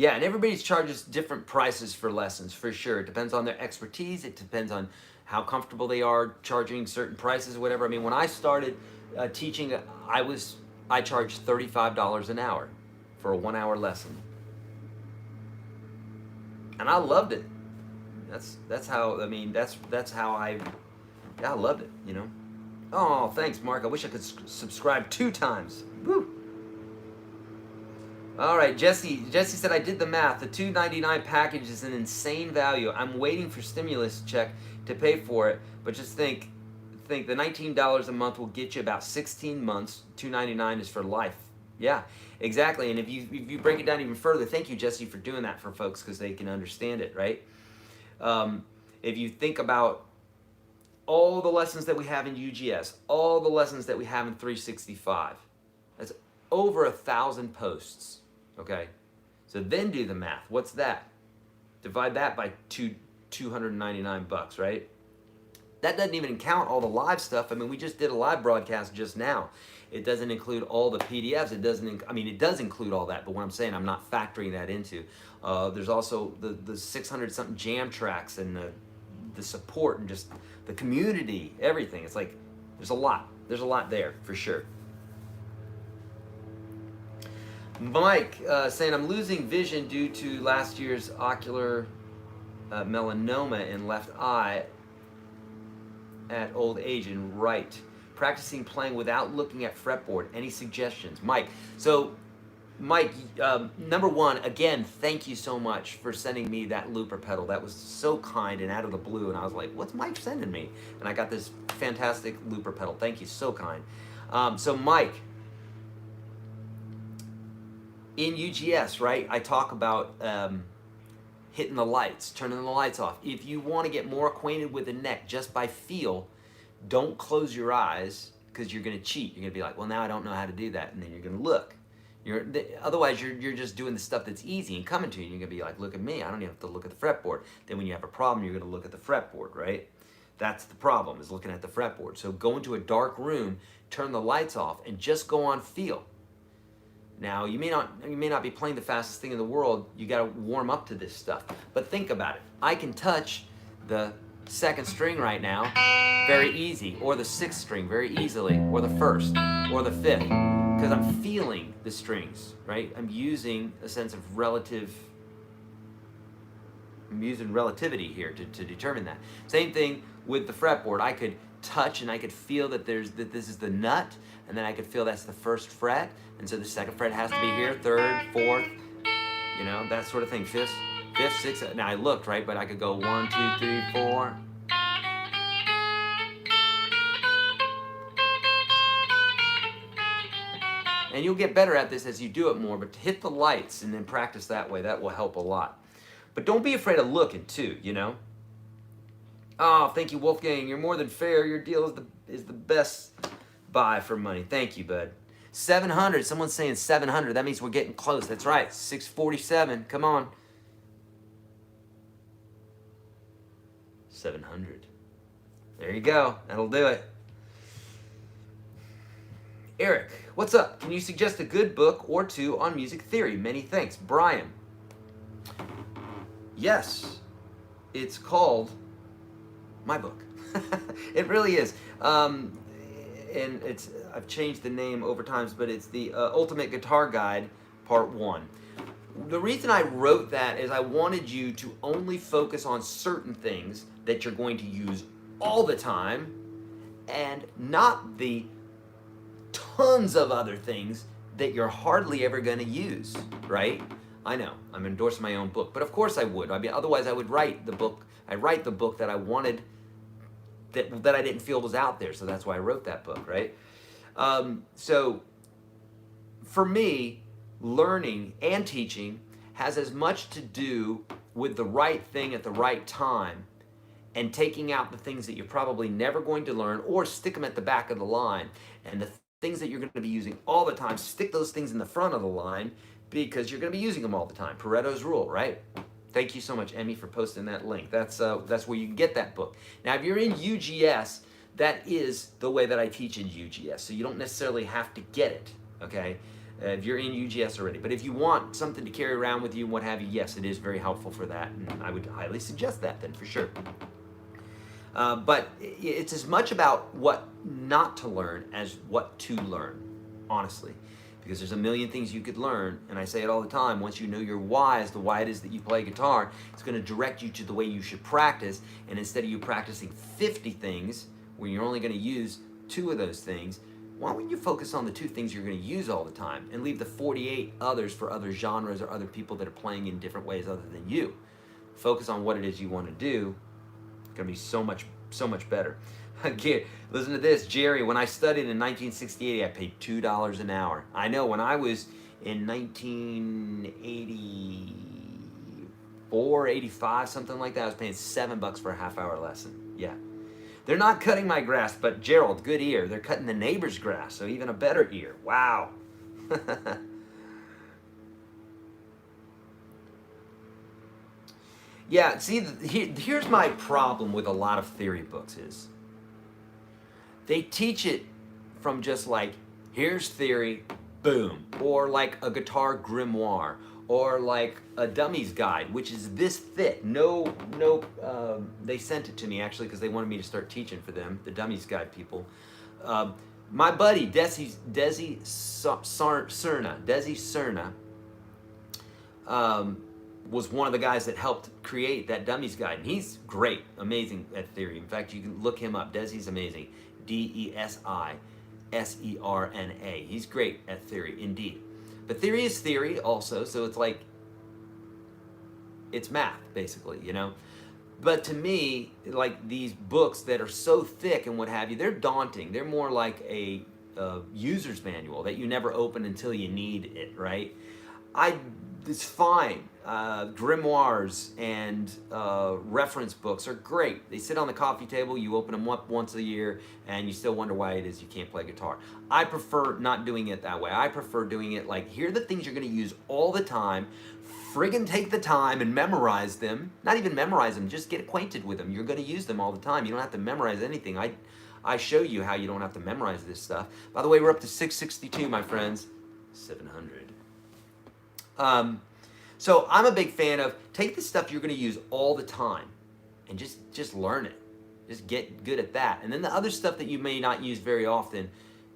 A: Yeah, and everybody charges different prices for lessons, for sure. It depends on their expertise. It depends on how comfortable they are charging certain prices or whatever. I mean, when I started teaching, I charged $35 an hour for a 1 hour lesson, and I loved it. That's how, I mean, that's how I loved it, you know. Oh, thanks, Mark. I wish I could subscribe 2 times. Woo. All right, Jesse said, I did the math. The $2.99 package is an insane value. I'm waiting for stimulus check to pay for it, but just think the $19 a month will get you about 16 months. $2.99 is for life. Yeah, exactly. And if you break it down even further, thank you, Jesse, for doing that for folks because they can understand it, right? If you think about all the lessons that we have in UGS, all the lessons that we have in 365, that's over 1,000 posts. Okay, so then do the math. What's that? Divide that by $299, right? That doesn't even count all the live stuff. I mean, we just did a live broadcast just now. It doesn't include all the PDFs. It doesn't. I mean, it does include all that. But what I'm saying, I'm not factoring that into. There's also the 600 something jam tracks and the support and just the community, everything. It's like there's a lot. There's a lot there for sure. Mike saying, I'm losing vision due to last year's ocular melanoma in left eye at old age and right. Practicing playing without looking at fretboard. Any suggestions? Mike. So, Mike, number one, again, thank you so much for sending me that looper pedal. That was so kind and out of the blue. And I was like, what's Mike sending me? And I got this fantastic looper pedal. Thank you, so kind. So, Mike, in UGS, right, I talk about hitting the lights, turning the lights off. If you want to get more acquainted with the neck just by feel, don't close your eyes because you're going to cheat. You're going to be like, well, now I don't know how to do that. And then you're going to look. Otherwise, you're just doing the stuff that's easy and coming to you. And you're going to be like, look at me. I don't even have to look at the fretboard. Then when you have a problem, you're going to look at the fretboard, right? That's the problem, is looking at the fretboard. So go into a dark room, turn the lights off, and just go on feel. Now, you may not be playing the fastest thing in the world. You got to warm up to this stuff. But think about it. I can touch the 2nd string right now very easy, or the 6th string very easily, or the 1st, or the 5th, because I'm feeling the strings, right? I'm using a sense of relativity here to determine that. Same thing with the fretboard. I could touch and I could feel that this is the nut, and then I could feel that's the 1st fret, and so the 2nd fret has to be here, 3rd, 4th, you know, that sort of thing, 5th, 6th. Now I looked, right, but I could go 1, 2, 3, 4. And you'll get better at this as you do it more, but hit the lights and then practice that way. That will help a lot. But don't be afraid of looking too, you know. Oh, thank you, Wolfgang. You're more than fair. Your deal is the best buy for money. Thank you, bud. 700. Someone's saying 700. That means we're getting close. That's right. 647. Come on. 700. There you go. That'll do it. Eric, what's up? Can you suggest a good book or 2 on music theory? Many thanks. Brian. Yes. It's called my book. It really is. And I've changed the name over times, but it's the Ultimate Guitar Guide Part 1. The reason I wrote that is I wanted you to only focus on certain things that you're going to use all the time and not the tons of other things that you're hardly ever going to use, right? I know, I'm endorsing my own book, but of course I would. I mean, otherwise I would write the book. I write the book that I wanted, that I didn't feel was out there, so that's why I wrote that book, right? So for me, learning and teaching has as much to do with the right thing at the right time and taking out the things that you're probably never going to learn, or stick them at the back of the line. And the things that you're going to be using all the time, stick those things in the front of the line because you're going to be using them all the time. Pareto's rule, right? Thank you so much, Emmy, for posting that link. That's where you can get that book. Now, if you're in UGS, that is the way that I teach in UGS. So you don't necessarily have to get it, okay? if you're in UGS already. But if you want something to carry around with you and what have you, yes, it is very helpful for that, and I would highly suggest that then for sure. But it's as much about what not to learn as what to learn, honestly. Because there's a million things you could learn, and I say it all the time, once you know your why, as the why it is that you play guitar, it's going to direct you to the way you should practice, and instead of you practicing 50 things, where you're only going to use 2 of those things, why wouldn't you focus on the 2 things you're going to use all the time, and leave the 48 others for other genres or other people that are playing in different ways other than you? Focus on what it is you want to do. It's going to be so much better. Again, listen to this, Jerry. When I studied in 1968, I paid $2 an hour. I know when I was in 1984, 85, something like that, I was paying $7 for a half-hour lesson. Yeah. They're not cutting my grass, but Gerald, good ear. They're cutting the neighbor's grass, so even a better ear. Wow. Yeah, see, here's my problem with a lot of theory books is they teach it from just like, here's theory, boom, or like a guitar grimoire, or like a dummy's guide, which is this thick. No, they sent it to me actually because they wanted me to start teaching for them, the dummy's guide people. My buddy, Desi Cerna, was one of the guys that helped create that dummy's guide. And he's great, amazing at theory. In fact, you can look him up. Desi's amazing. DesiSerna. He's great at theory, indeed. But theory is theory also, so it's like, it's math, basically, you know? But to me, like these books that are so thick and what have you, they're daunting. They're more like a user's manual that you never open until you need it, right? It's fine. Grimoires and reference books are great. They sit on the coffee table, you open them up once a year, and you still wonder why it is you can't play guitar. I prefer not doing it that way. I prefer doing it like, here are the things you're going to use all the time. Friggin' take the time and memorize them. Not even memorize them, just get acquainted with them. You're going to use them all the time. You don't have to memorize anything. I show you how you don't have to memorize this stuff. By the way, we're up to 662, my friends. 700. So I'm a big fan of take the stuff you're going to use all the time and just learn it. Just get good at that. And then the other stuff that you may not use very often,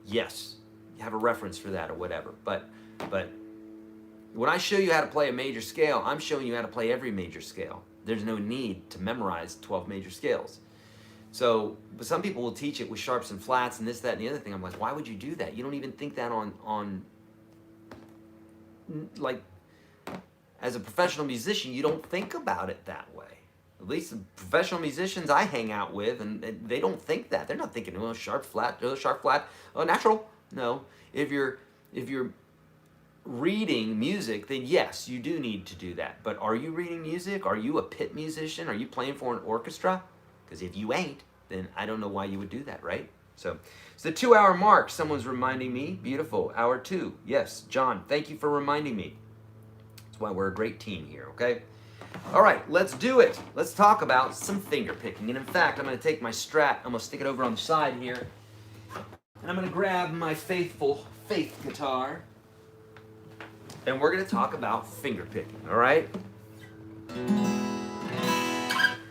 A: yes, you have a reference for that or whatever. But when I show you how to play a major scale, I'm showing you how to play every major scale. There's no need to memorize 12 major scales. So, but some people will teach it with sharps and flats and this, that, and the other thing. I'm like, why would you do that? You don't even think that on like, as a professional musician, you don't think about it that way. At least the professional musicians I hang out with, and they don't think that. They're not thinking, oh, sharp, flat, oh, natural. No. If you're reading music, then yes, you do need to do that. But are you reading music? Are you a pit musician? Are you playing for an orchestra? Because if you ain't, then I don't know why you would do that, right? So it's the 2-hour mark. Someone's reminding me. Beautiful. Hour 2. Yes, John, thank you for reminding me. That's why we're a great team here, okay? All right, let's do it. Let's talk about some finger picking. And in fact, I'm going to take my Strat. I'm going to stick it over on the side here. And I'm going to grab my faithful Faith guitar. And we're going to talk about finger picking, all right?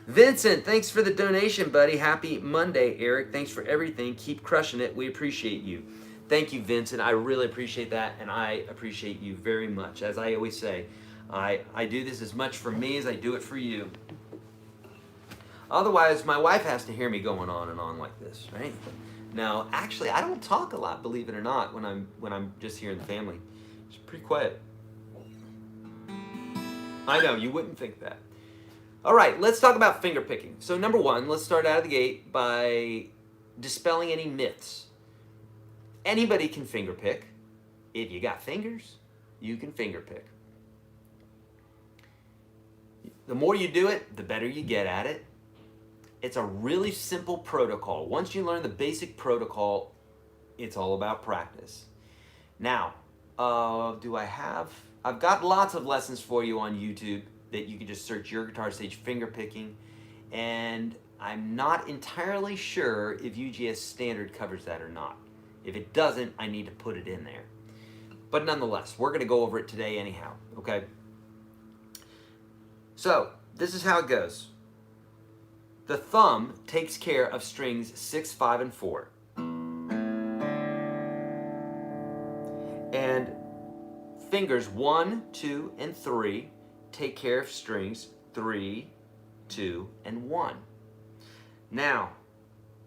A: Vincent, thanks for the donation, buddy. Happy Monday, Eric. Thanks for everything. Keep crushing it. We appreciate you. Thank you, Vincent. I really appreciate that, and I appreciate you very much. As I always say, I do this as much for me as I do it for you. Otherwise, my wife has to hear me going on and on like this, right? Now, actually, I don't talk a lot, believe it or not, when I'm just here in the family. It's pretty quiet. I know, you wouldn't think that. All right, let's talk about finger picking. So number one, let's start out of the gate by dispelling any myths. Anybody can finger pick. If you got fingers, you can finger pick. The more you do it, the better you get at it. It's a really simple protocol. Once you learn the basic protocol, it's all about practice. Now, I've got lots of lessons for you on YouTube that you can just search YourGuitarSage finger picking, and I'm not entirely sure if UGS standard covers that or not. If it doesn't, I need to put it in there. But nonetheless, we're going to go over it today anyhow, okay? So, this is how it goes. The thumb takes care of strings 6, 5, and 4. And fingers 1, 2, and 3 take care of strings 3, 2, and 1. Now,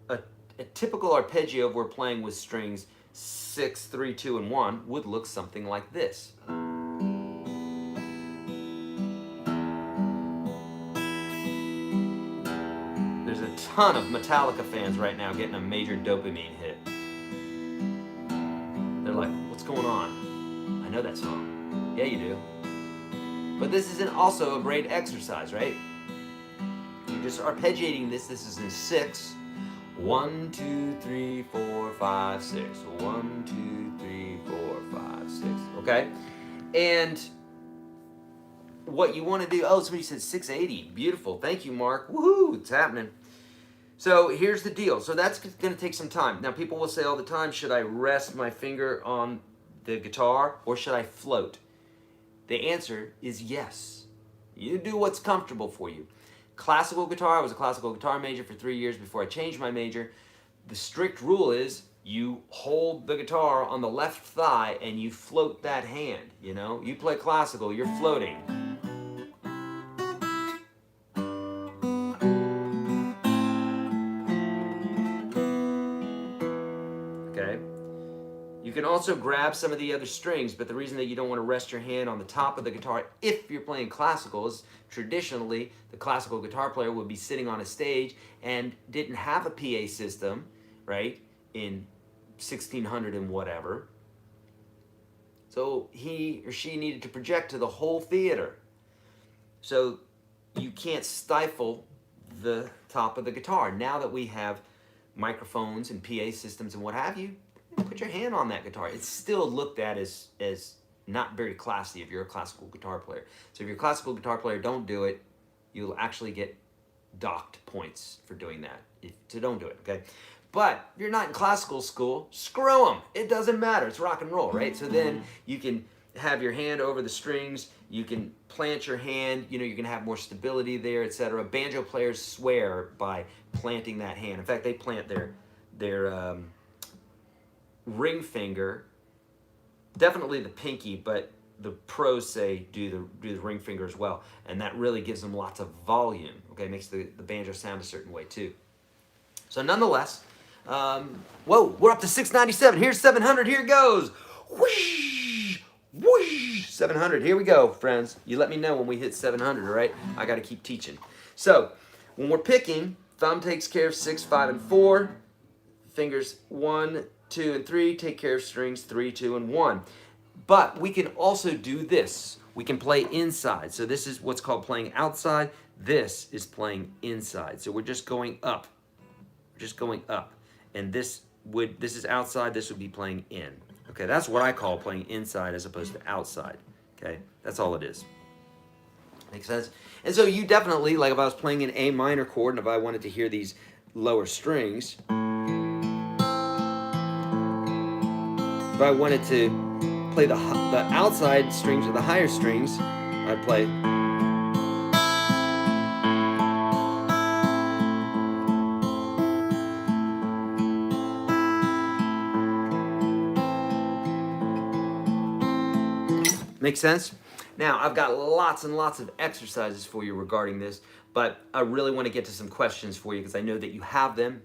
A: a typical arpeggio if we're playing with strings 6, 3, 2, and 1 would look something like this. There's a ton of Metallica fans right now getting a major dopamine hit. They're like, what's going on? I know that song. Yeah, you do. But this isn't also a great exercise, right? You're just arpeggiating this. This is in 6. 1, 2, 3, 4, 5, 6. 1, 2, 3, 4, 5, 6. Okay? And what you want to do, oh, somebody said 680. Beautiful. Thank you, Mark. Woohoo, it's happening. So here's the deal. So that's going to take some time. Now, people will say all the time, should I rest my finger on the guitar or should I float? The answer is yes. You do what's comfortable for you. Classical guitar, I was a classical guitar major for 3 years before I changed my major. The strict rule is you hold the guitar on the left thigh and you float that hand, you know? You play classical, you're floating. Okay? You can also grab some of the other strings, but the reason that you don't want to rest your hand on the top of the guitar if you're playing classical is traditionally the classical guitar player would be sitting on a stage and didn't have a PA system, right, in 1600 and whatever. So he or she needed to project to the whole theater. So you can't stifle the top of the guitar. Now that we have microphones and PA systems and what have you, put your hand on that guitar. It's still looked at as not very classy if you're a classical guitar player. So if you're a classical guitar player, don't do it. You'll actually get docked points for doing that. So don't do it, okay? But if you're not in classical school, screw them. It doesn't matter. It's rock and roll, right? So then you can have your hand over the strings. You can plant your hand. You know, you can have more stability there, etc. Banjo players swear by planting that hand. In fact, they plant their ring finger, definitely the pinky, but the pros say do the ring finger as well, and that really gives them lots of volume. Okay, makes the banjo sound a certain way too. So nonetheless, whoa, we're up to 697. Here's 700. Here it goes. Whoosh, whoosh. 700. Here we go, friends. You let me know when we hit 700. All right, I got to keep teaching. So when we're picking, thumb takes care of 6, 5, and 4. Fingers 1, 2, and 3 take care of strings 3, 2, and 1. But we can also do this. We can play inside. So this is what's called playing outside. This is playing inside. So we're just going up. Just going up. And this is outside. This would be playing in. Okay, that's what I call playing inside as opposed to outside. Okay, that's all it is. Makes sense? And so you definitely, like if I was playing an A minor chord and if I wanted to hear these lower strings, if I wanted to play the outside strings or the higher strings, I'd play. Make sense? Now, I've got lots and lots of exercises for you regarding this, but I really want to get to some questions for you because I know that you have them.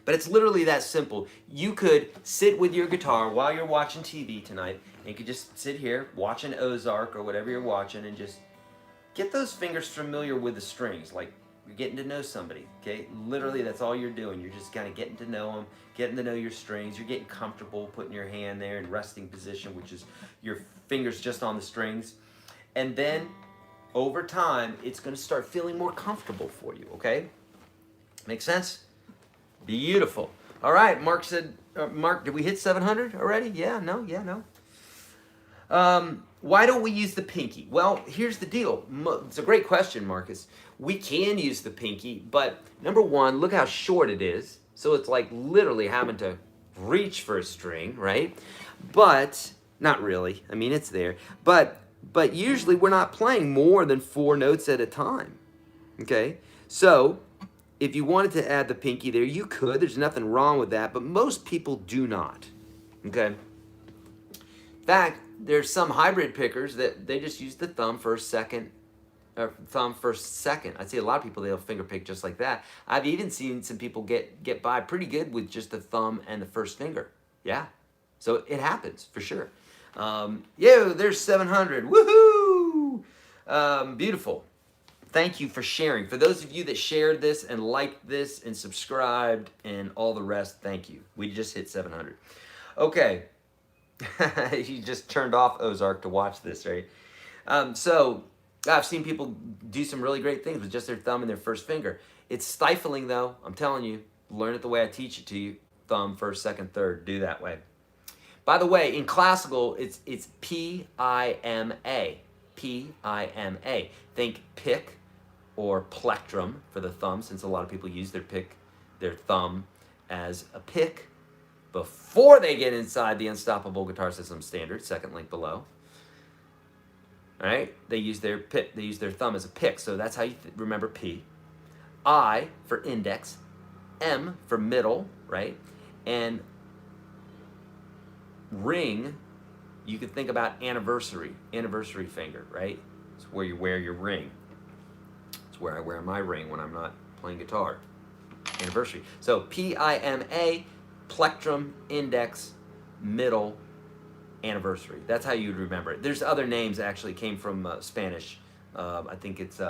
A: But it's literally that simple. You could sit with your guitar while you're watching TV tonight, and you could just sit here watching Ozark or whatever you're watching and just get those fingers familiar with the strings, like you're getting to know somebody, okay? Literally, that's all you're doing. You're just kind of getting to know them, getting to know your strings. You're getting comfortable putting your hand there in resting position, which is your fingers just on the strings. And then, over time, it's going to start feeling more comfortable for you, okay? Make sense? Beautiful. All right, Mark said, Mark, did we hit 700 already? Yeah, no. Why don't we use the pinky? Well, here's the deal. It's a great question, Marcus. We can use the pinky, but number one, look how short it is. So it's like literally having to reach for a string, right? But Not really. I mean, it's there. But usually we're not playing more than 4 notes at a time. Okay? So, if you wanted to add the pinky there, you could. There's nothing wrong with that, but most people do not. Okay? In fact, there's some hybrid pickers that they just use the thumb first, second, or thumb first, second. I see a lot of people, they'll finger pick just like that. I've even seen some people get by pretty good with just the thumb and the first finger. Yeah. So it happens for sure. There's 700. Woohoo! Beautiful. Thank you for sharing. For those of you that shared this and liked this and subscribed and all the rest, thank you. We just hit 700. Okay. You just turned off Ozark to watch this, right? So I've seen people do some really great things with just their thumb and their first finger. It's stifling though. I'm telling you, learn it the way I teach it to you. Thumb, first, second, third, do that way. By the way, in classical, it's P-I-M-A. P-I-M-A. Think pick or plectrum for the thumb, since a lot of people use their thumb as a pick before they get inside the Unstoppable Guitar System standard, second link below. All right, they use their thumb as a pick, so that's how you remember P. I for index, M for middle, right? And ring, you could think about anniversary finger, right? It's where you wear your ring. It's where I wear my ring when I'm not playing guitar. Anniversary. So P-I-M-A, plectrum, index, middle, anniversary. That's how you'd remember it. There's other names actually came from Spanish. I think it's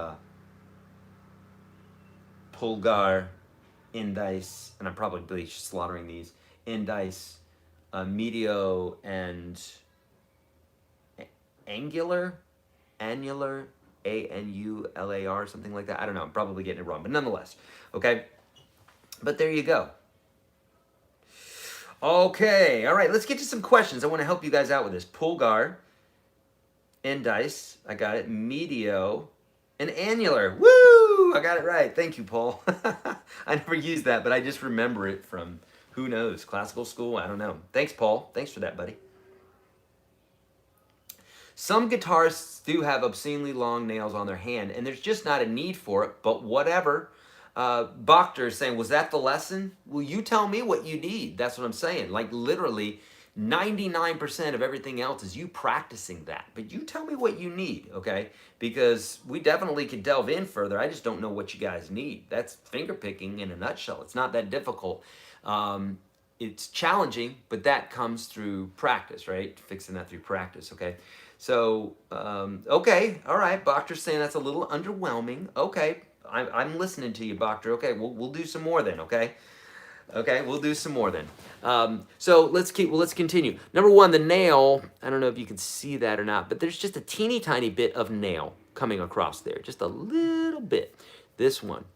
A: pulgar, indice, and I'm probably slaughtering these. Indice, medio, and annular, A-N-U-L-A-R, something like that. I don't know. I'm probably getting it wrong, but nonetheless, okay? But there you go. Okay, all right, let's get to some questions. I want to help you guys out with this. Pulgar, indice, I got it, medio, and annular. Woo! I got it right. Thank you, Paul. I never used that, but I just remember it from, who knows, classical school? I don't know. Thanks, Paul. Thanks for that, buddy. Some guitarists do have obscenely long nails on their hand, and there's just not a need for it, but whatever. Bokter is saying, was that the lesson? Well, you tell me what you need. That's what I'm saying. Like literally 99% of everything else is you practicing that. But you tell me what you need, okay? Because we definitely could delve in further. I just don't know what you guys need. That's finger picking in a nutshell. It's not that difficult. It's challenging, but that comes through practice, right? Fixing that through practice, okay? So, okay, all right. Bokter's saying that's a little underwhelming. Okay. I'm listening to you, Bokter. Okay, we'll do some more then, okay? Okay, we'll do some more then. So let's continue. Number one, the nail, I don't know if you can see that or not, but there's just a teeny tiny bit of nail coming across there. Just a little bit. This one,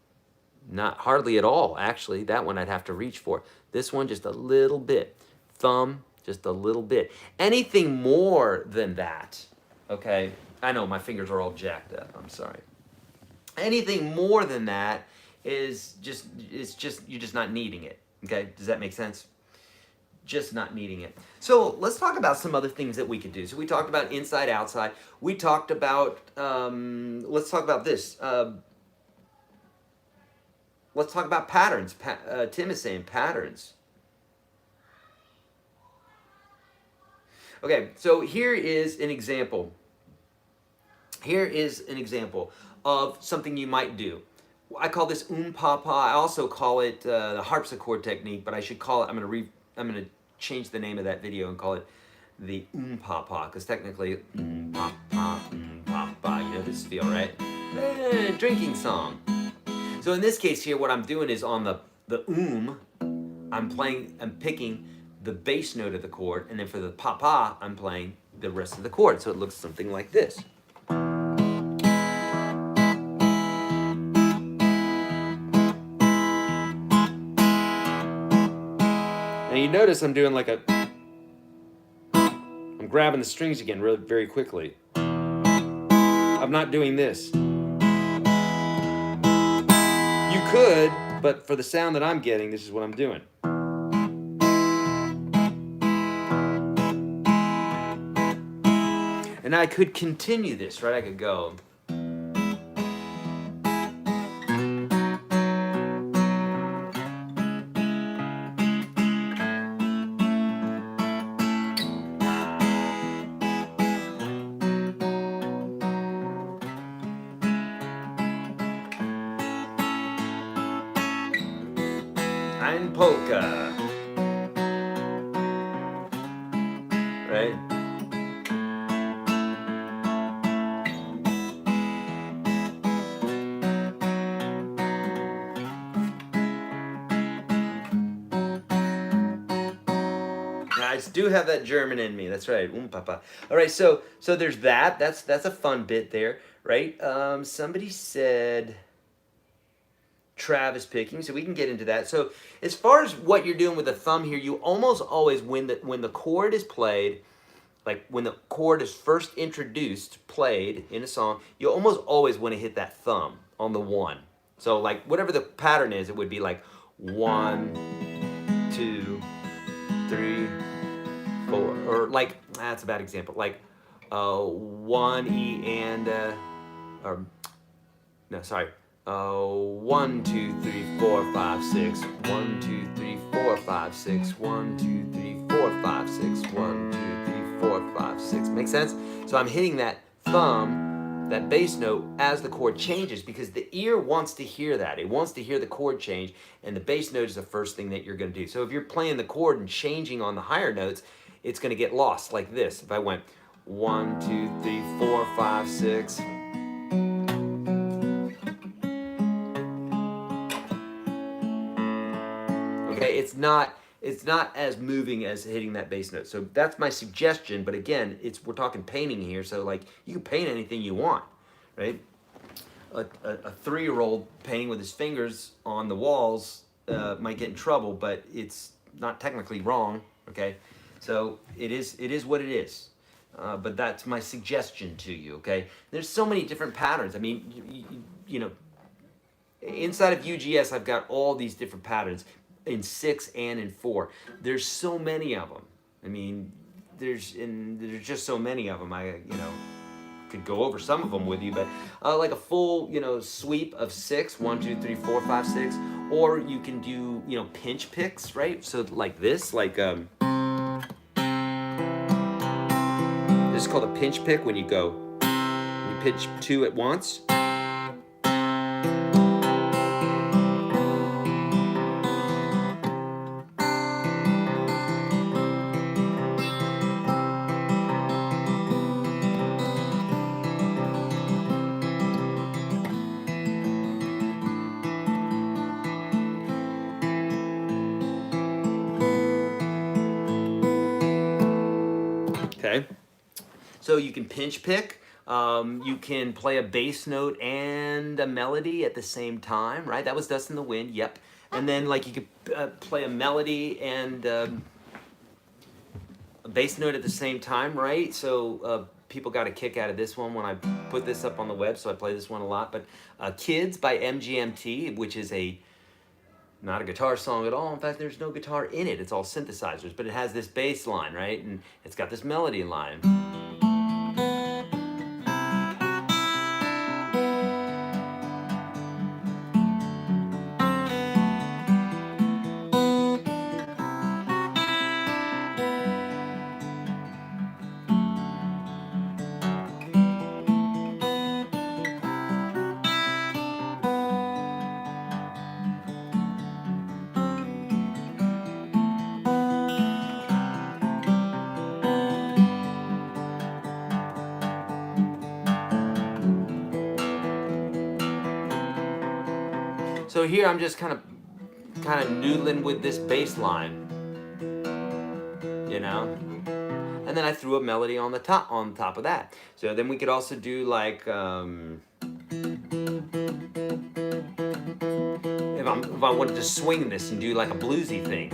A: not hardly at all, actually. That one I'd have to reach for. This one, just a little bit. Thumb, just a little bit. Anything more than that, okay? I know my fingers are all jacked up. I'm sorry. Anything more than that is just you're just not needing it. Okay, does that make sense? Just not needing it. So let's talk about some other things that we could do. So we talked about inside, outside. We talked about let's talk about this. Let's talk about patterns. Tim is saying patterns. Okay, so here is an example. Here is an example of something you might do. I call this papa. I also call it the harpsichord technique, but I should call it, I'm gonna change the name of that video and call it the papa, because technically papa, you know this feel, right? Drinking song. So in this case here, what I'm doing is on the I'm picking the bass note of the chord, and then for the papa, I'm playing the rest of the chord. So it looks something like this. Now you notice I'm doing like I'm grabbing the strings again really very quickly. I'm not doing this. You could, but for the sound that I'm getting, this is what I'm doing. And I could continue this, right? I could go. Ein polka. Right? I do have that German in me. That's right. Papa. All right, so there's that. That's a fun bit there, right? Somebody said Travis picking, so we can get into that. So as far as what you're doing with the thumb here, you almost always when the chord is played, like when the chord is first introduced, played in a song, you almost always want to hit that thumb on the one. So like whatever the pattern is, it would be like 1, 2, 3, 4, or like that's a bad example. Like 1 E and or no, sorry. 1, 2, 3, 4, 5, 6. 1, 2, 3, 4, 5, 6. 1, 2, 3, 4, 5, 6. 1, 2, 3, 4, 5, 6. Make sense? So I'm hitting that thumb, that bass note, as the chord changes because the ear wants to hear that. It wants to hear the chord change, and the bass note is the first thing that you're going to do. So if you're playing the chord and changing on the higher notes, it's going to get lost like this. If I went 1, 2, 3, 4, 5, 6. Okay, it's not as moving as hitting that bass note. So that's my suggestion. But again, we're talking painting here, so like you can paint anything you want, right? A 3-year-old painting with his fingers on the walls might get in trouble, but it's not technically wrong. Okay, so it is what it is. But that's my suggestion to you. Okay, there's so many different patterns. I mean, you know, inside of UGS, I've got all these different patterns in 6 and in 4. There's so many of them. I mean, there's just so many of them. I could go over some of them with you, but like a full sweep of 6, 1, 2, 3, 4, 5, 6, or you can do pinch picks, right? So like this, like this is called a pinch pick when you pinch 2 at once. Okay, so you can pinch pick. You can play a bass note and a melody at the same time, right? That was Dust in the Wind, yep. And then like you could play a melody and a bass note at the same time, right? So people got a kick out of this one when I put this up on the web, so I play this one a lot. But Kids by MGMT, which is not a guitar song at all. In fact, there's no guitar in it. It's all synthesizers, but it has this bass line, right? And it's got this melody line. So here I'm just kind of noodling with this bass line, and then I threw a melody on top of that. So then we could also do like if I wanted to swing this and do like a bluesy thing,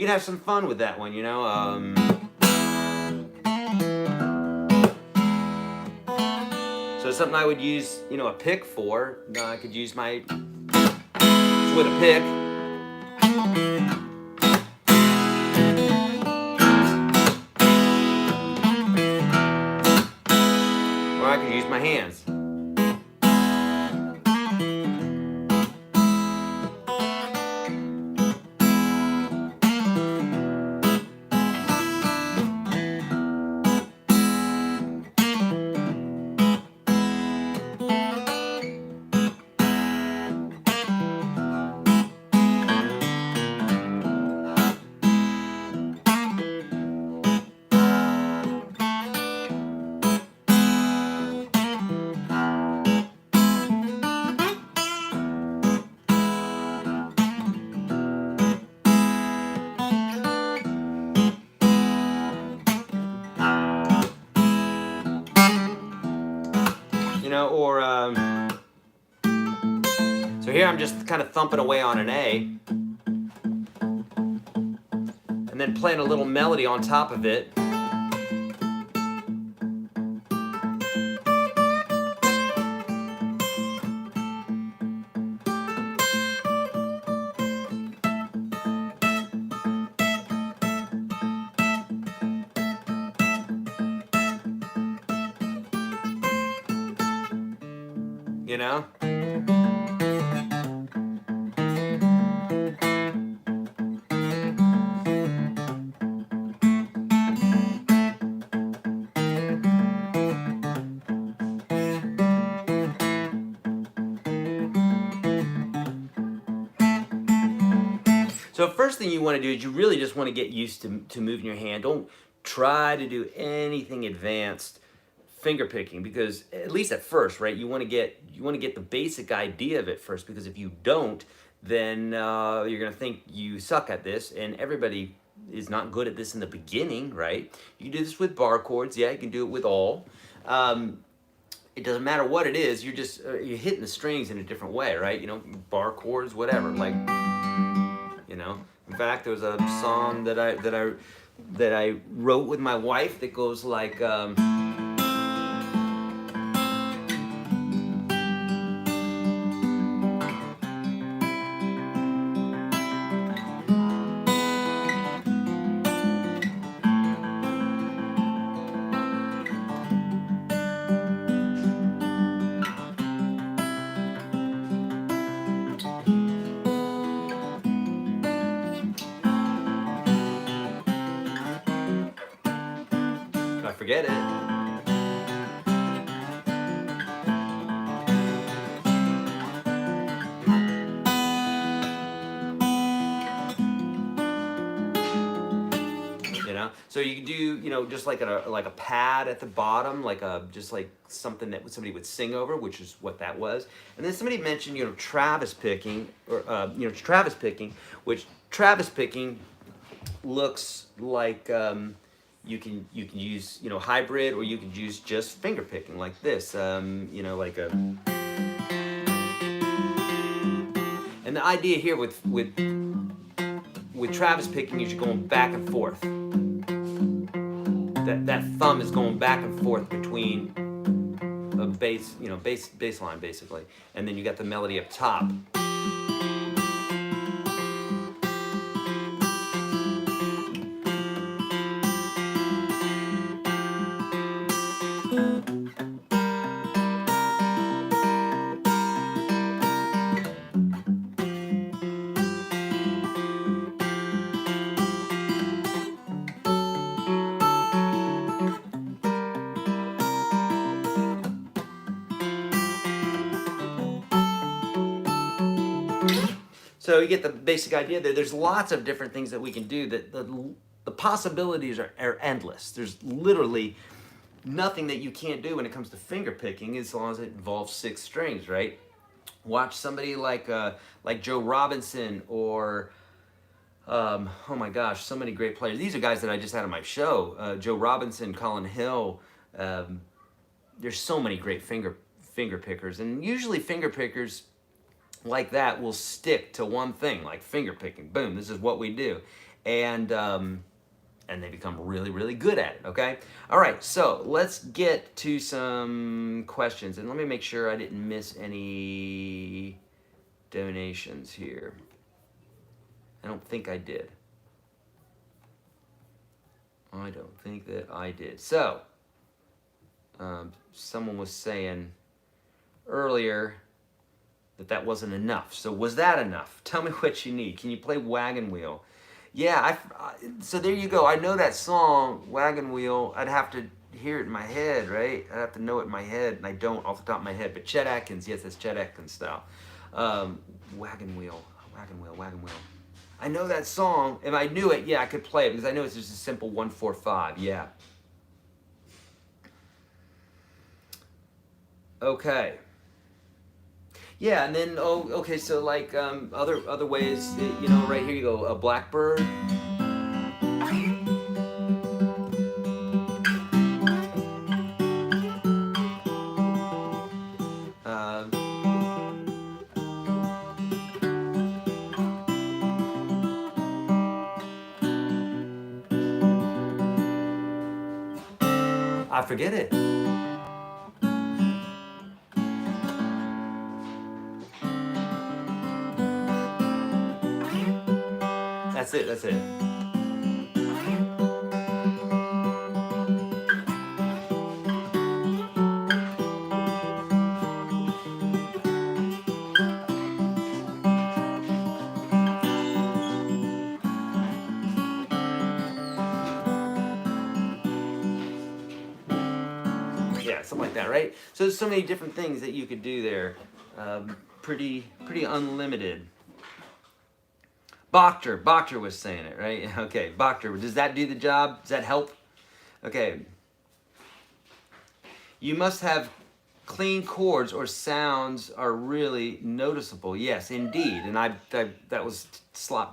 A: can have some fun with that one, you know. So something I would use, you know, a pick for. I could use my with a pick. Or I could use my hands. You know, or so here I'm just kind of thumping away on an A, and then playing a little melody on top of it. You know? So first thing you want to do is you really just want to get used to moving your hand. Don't try to do anything advanced finger picking, because at least at first, right, you want to get the basic idea of it first, because if you don't, then you're going to think you suck at this, and everybody is not good at this in the beginning, right? You can do this with bar chords. Yeah, you can do it with all. It doesn't matter what it is. You're just you're hitting the strings in a different way, right? You know, bar chords, whatever. Like, you know. In fact, there was a song that I wrote with my wife that goes like. I forget it. You know, so you can do, you know, just like a pad at the bottom, like just like something that somebody would sing over, which is what that was. And then somebody mentioned, you know, Travis picking, or you know, Travis picking, which Travis picking looks like. You can use, you know, hybrid, or you could use just finger picking like this, you know, like a. And the idea here with Travis picking is you're going back and forth. That thumb is going back and forth between a bass, you know, bass line basically, and then you got the melody up top. So you get the basic idea there. There's lots of different things that we can do. That the possibilities are endless. There's literally nothing that you can't do when it comes to finger picking, as long as it involves 6 strings, right? Watch somebody like Joe Robinson, or oh my gosh, so many great players. These are guys that I just had on my show. Joe Robinson, Colin Hill. There's so many great finger pickers, and usually finger pickers like that will stick to one thing, like finger picking. Boom, this is what we do. and they become really, really good at it, okay? All right, so let's get to some questions. And let me make sure I didn't miss any donations here. I don't think I did. I don't think that I did. So, someone was saying earlier that wasn't enough. So was that enough? Tell me what you need. Can you play Wagon Wheel? Yeah, so there you go. I know that song, Wagon Wheel. I'd have to hear it in my head, right? I'd have to know it in my head, and I don't off the top of my head. But Chet Atkins, yes, that's Chet Atkins style. Wagon Wheel, Wagon Wheel, Wagon Wheel. I know that song. If I knew it, yeah, I could play it because I know it's just a simple 1-4-5. Yeah. Okay. Yeah, and then okay, so like other ways, you know, right here you go, a blackbird. I forget it. That's it, that's it. Yeah, something like that, right? So there's so many different things that you could do there. Pretty unlimited. Bachter was saying it, right? Okay, Bachter, does that do the job? Does that help? Okay. You must have clean chords or sounds are really noticeable. Yes, indeed. And that was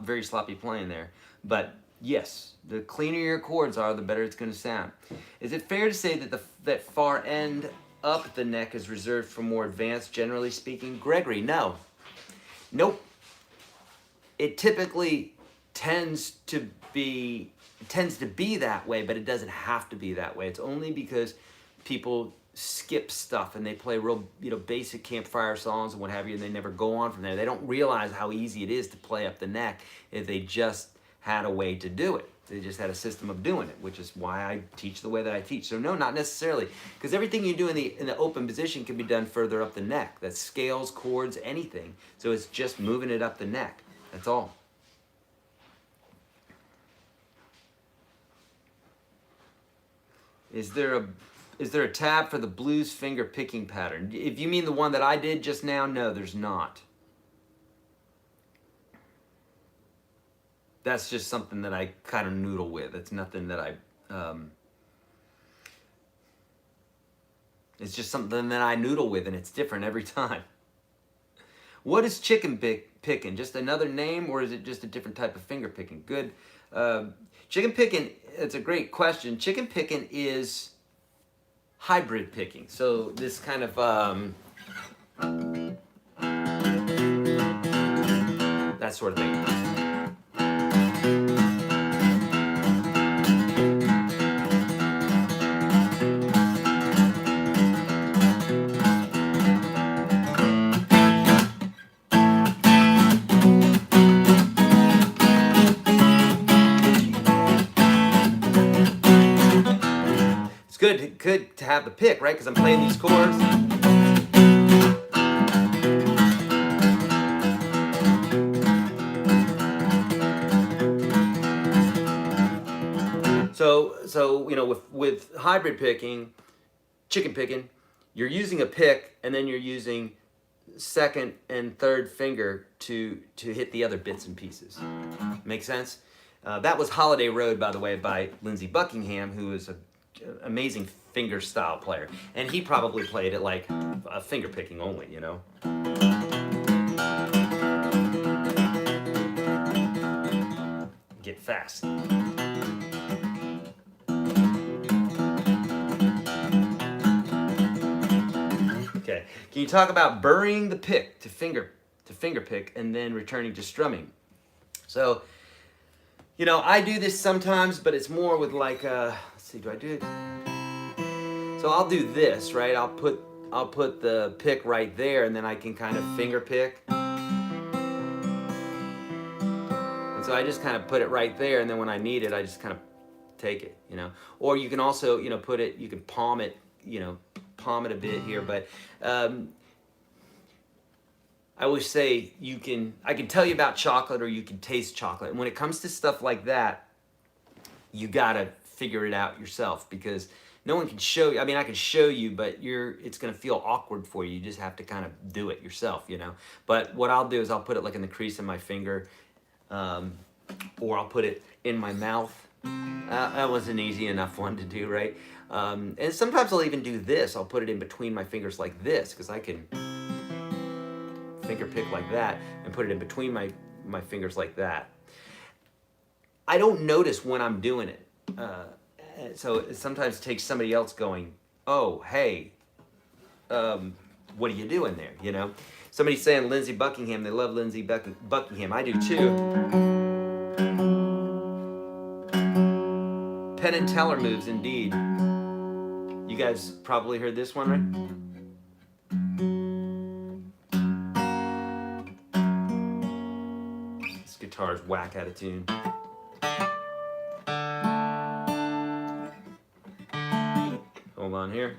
A: very sloppy playing there. But yes, the cleaner your chords are, the better it's going to sound. Is it fair to say that that far end up the neck is reserved for more advanced, generally speaking? Gregory, no. Nope. It typically tends to be that way, but it doesn't have to be that way. It's only because people skip stuff and they play real, basic campfire songs and what have you, and they never go on from there. They don't realize how easy it is to play up the neck if they just had a way to do it. They just had a system of doing it, which is why I teach the way that I teach. So no, not necessarily, because everything you do in the open position can be done further up the neck. That's scales, chords, anything. So it's just moving it up the neck. That's all. Is there a tab for the blues finger picking pattern? If you mean the one that I did just now, no, there's not. That's just something that I kind of noodle with. It's nothing that it's just something that I noodle with, and it's different every time. What is chicken picking? Just another name, or is it just a different type of finger picking? Good. Chicken picking, it's a great question. Chicken picking is hybrid picking. So this kind of, that sort of thing. Good to have the pick, right? Because I'm playing these chords. So with hybrid picking, chicken picking, you're using a pick and then you're using second and third finger to hit the other bits and pieces. Make sense? That was Holiday Road, by the way, by Lindsey Buckingham, who is an amazing finger style player, and he probably played it like a finger picking only, Get fast. Okay, can you talk about burying the pick to finger pick and then returning to strumming? So You know, I do this sometimes, but it's more with like, let's see, do I do it? So I'll do this, right? I'll put the pick right there, and then I can kind of finger pick. And so I just kind of put it right there, and then when I need it, I just kind of take it, you know. Or you can also, you know, put it, you can palm it, you know, palm it a bit here. But I always say I can tell you about chocolate, or you can taste chocolate. And when it comes to stuff like that, you gotta figure it out yourself, because no one can show you. I mean, I can show you, but it's gonna feel awkward for you. You just have to kind of do it yourself, you know. But what I'll do is I'll put it like in the crease of my finger, or I'll put it in my mouth. That was an easy enough one to do, right? And sometimes I'll even do this. I'll put it in between my fingers like this, because I can finger pick like that and put it in between my fingers like that. I don't notice when I'm doing it. So it sometimes takes somebody else going, oh, hey, what are you doing there, you know? Somebody's saying Lindsey Buckingham, they love Lindsey Buckingham. I do too. Penn and Teller moves, indeed. You guys probably heard this one, right? This guitar's whack out of tune. Hold on here.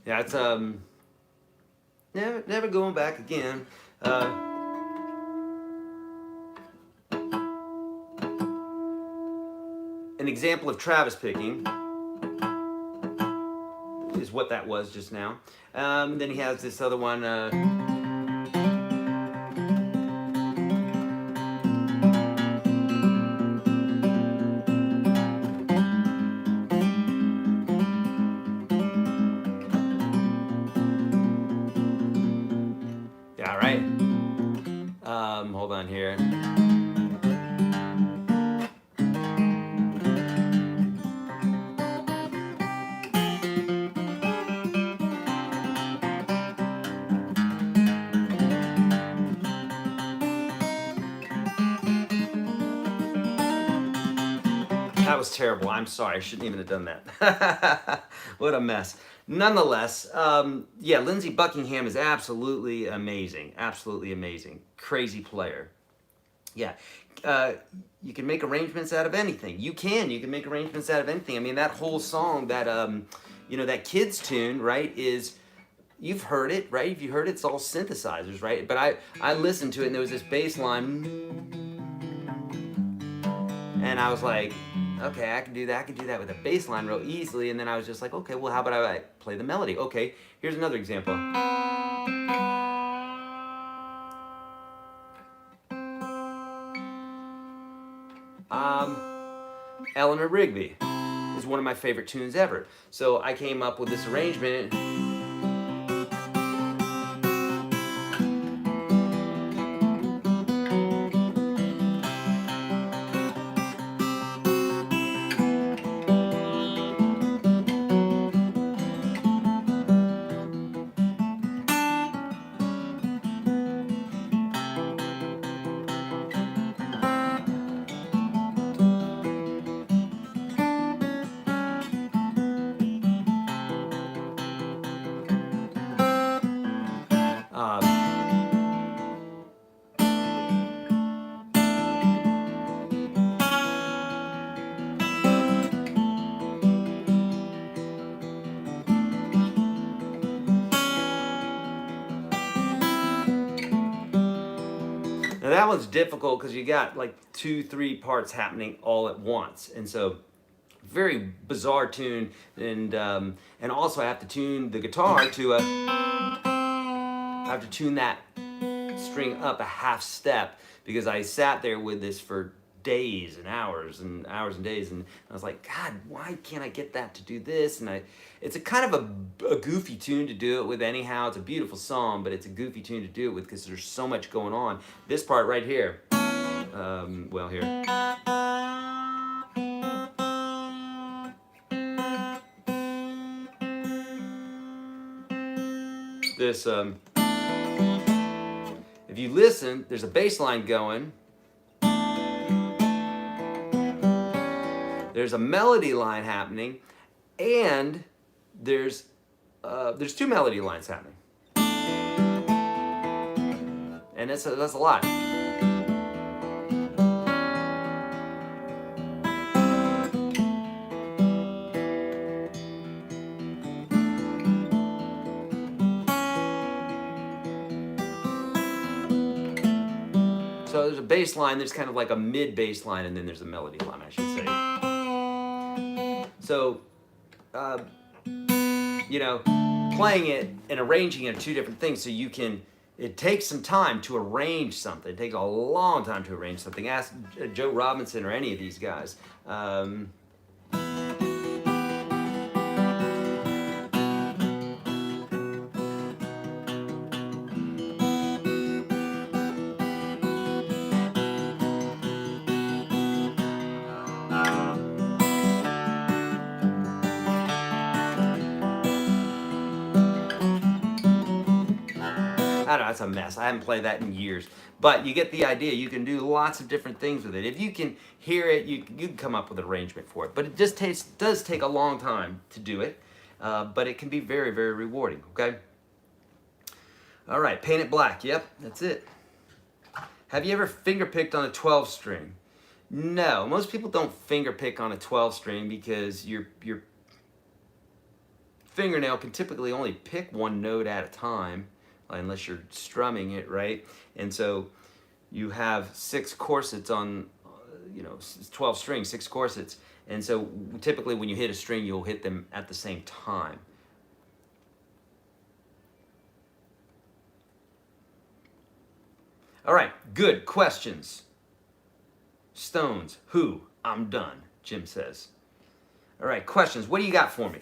A: Yeah, it's never going back again. An example of Travis picking is what that was just now. Then he has this other one. Yeah, right. Hold on here. That was terrible. I'm sorry. I shouldn't even have done that. What a mess. Nonetheless, yeah, Lindsey Buckingham is absolutely amazing. Absolutely amazing. Crazy player. Yeah. You can make arrangements out of anything. You can make arrangements out of anything. I mean, that whole song, that, you know, that kids tune, right, you've heard it, right? If you heard it, it's all synthesizers, right? But I listened to it, and there was this bass line. And I was like, okay, I can do that. I can do that with a bass line real easily. And then I was just like, okay, well, how about I play the melody? Okay, here's another example. Eleanor Rigby is one of my favorite tunes ever. So I came up with this arrangement. Now that one's difficult because you got like 2-3 parts happening all at once, and so very bizarre tune, and also I have to tune the guitar to a. I have to tune that string up a half step because I sat there with this for days and hours and hours and days, and I was like, God, why can't I get that to do this? And it's a kind of a goofy tune to do it with anyhow. It's a beautiful song, but it's a goofy tune to do it with because there's so much going on. This part right here, well here. This, if you listen, there's a bass line going. There's a melody line happening, and there's 2 melody lines happening, and that's a lot. So there's a bass line, there's kind of like a mid bass line, and then there's a melody line, I should say. So, you know, playing it and arranging it are 2 different things. So it takes some time to arrange something. It takes a long time to arrange something. Ask Joe Robinson or any of these guys. I don't know, it's a mess. I haven't played that in years. But you get the idea. You can do lots of different things with it. If you can hear it, you can come up with an arrangement for it. But it just does take a long time to do it. But it can be very, very rewarding, okay? All right, paint it black. Yep, that's it. Have you ever fingerpicked on a 12 string? No, most people don't fingerpick on a 12 string because your fingernail can typically only pick one note at a time, unless you're strumming it, right? And so you have 6 corsets on, 12 strings, 6 corsets. And so typically when you hit a string, you'll hit them at the same time. All right, good questions. Stones, who? I'm done, Jim says. All right, questions. What do you got for me?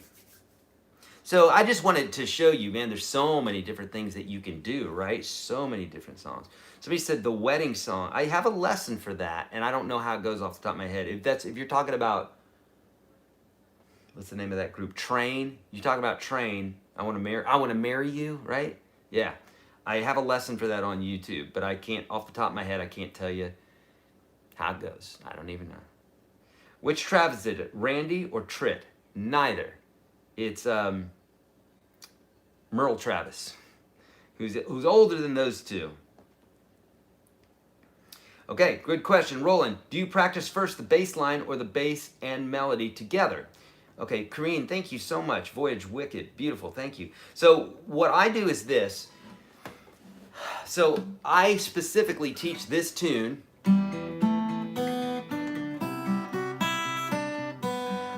A: So I just wanted to show you, man, there's so many different things that you can do, right? So many different songs. Somebody said the wedding song. I have a lesson for that, and I don't know how it goes off the top of my head. If you're talking about, what's the name of that group? Train. You talk about Train. I want to marry you, right? Yeah. I have a lesson for that on YouTube, but I can't, off the top of my head, I can't tell you how it goes. I don't even know. Which Travis did it? Randy or Trit? Neither. It's Merle Travis, who's older than those 2. Okay, good question. Roland, do you practice first the bass line or the bass and melody together? Okay, Kareen, thank you so much. Voyage Wicked, beautiful, thank you. So what I do is this. So I specifically teach this tune.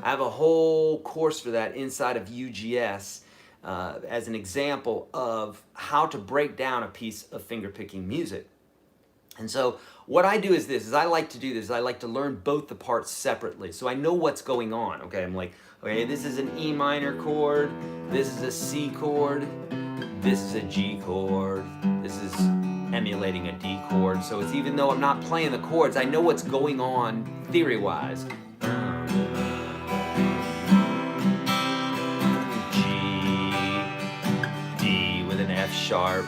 A: I have a whole course for that inside of UGS as an example of how to break down a piece of fingerpicking music. And so what I do is this, I like to learn both the parts separately. So I know what's going on, okay? I'm like, okay, this is an E minor chord, this is a C chord, this is a G chord, this is emulating a D chord. So it's, even though I'm not playing the chords, I know what's going on theory-wise. F sharp,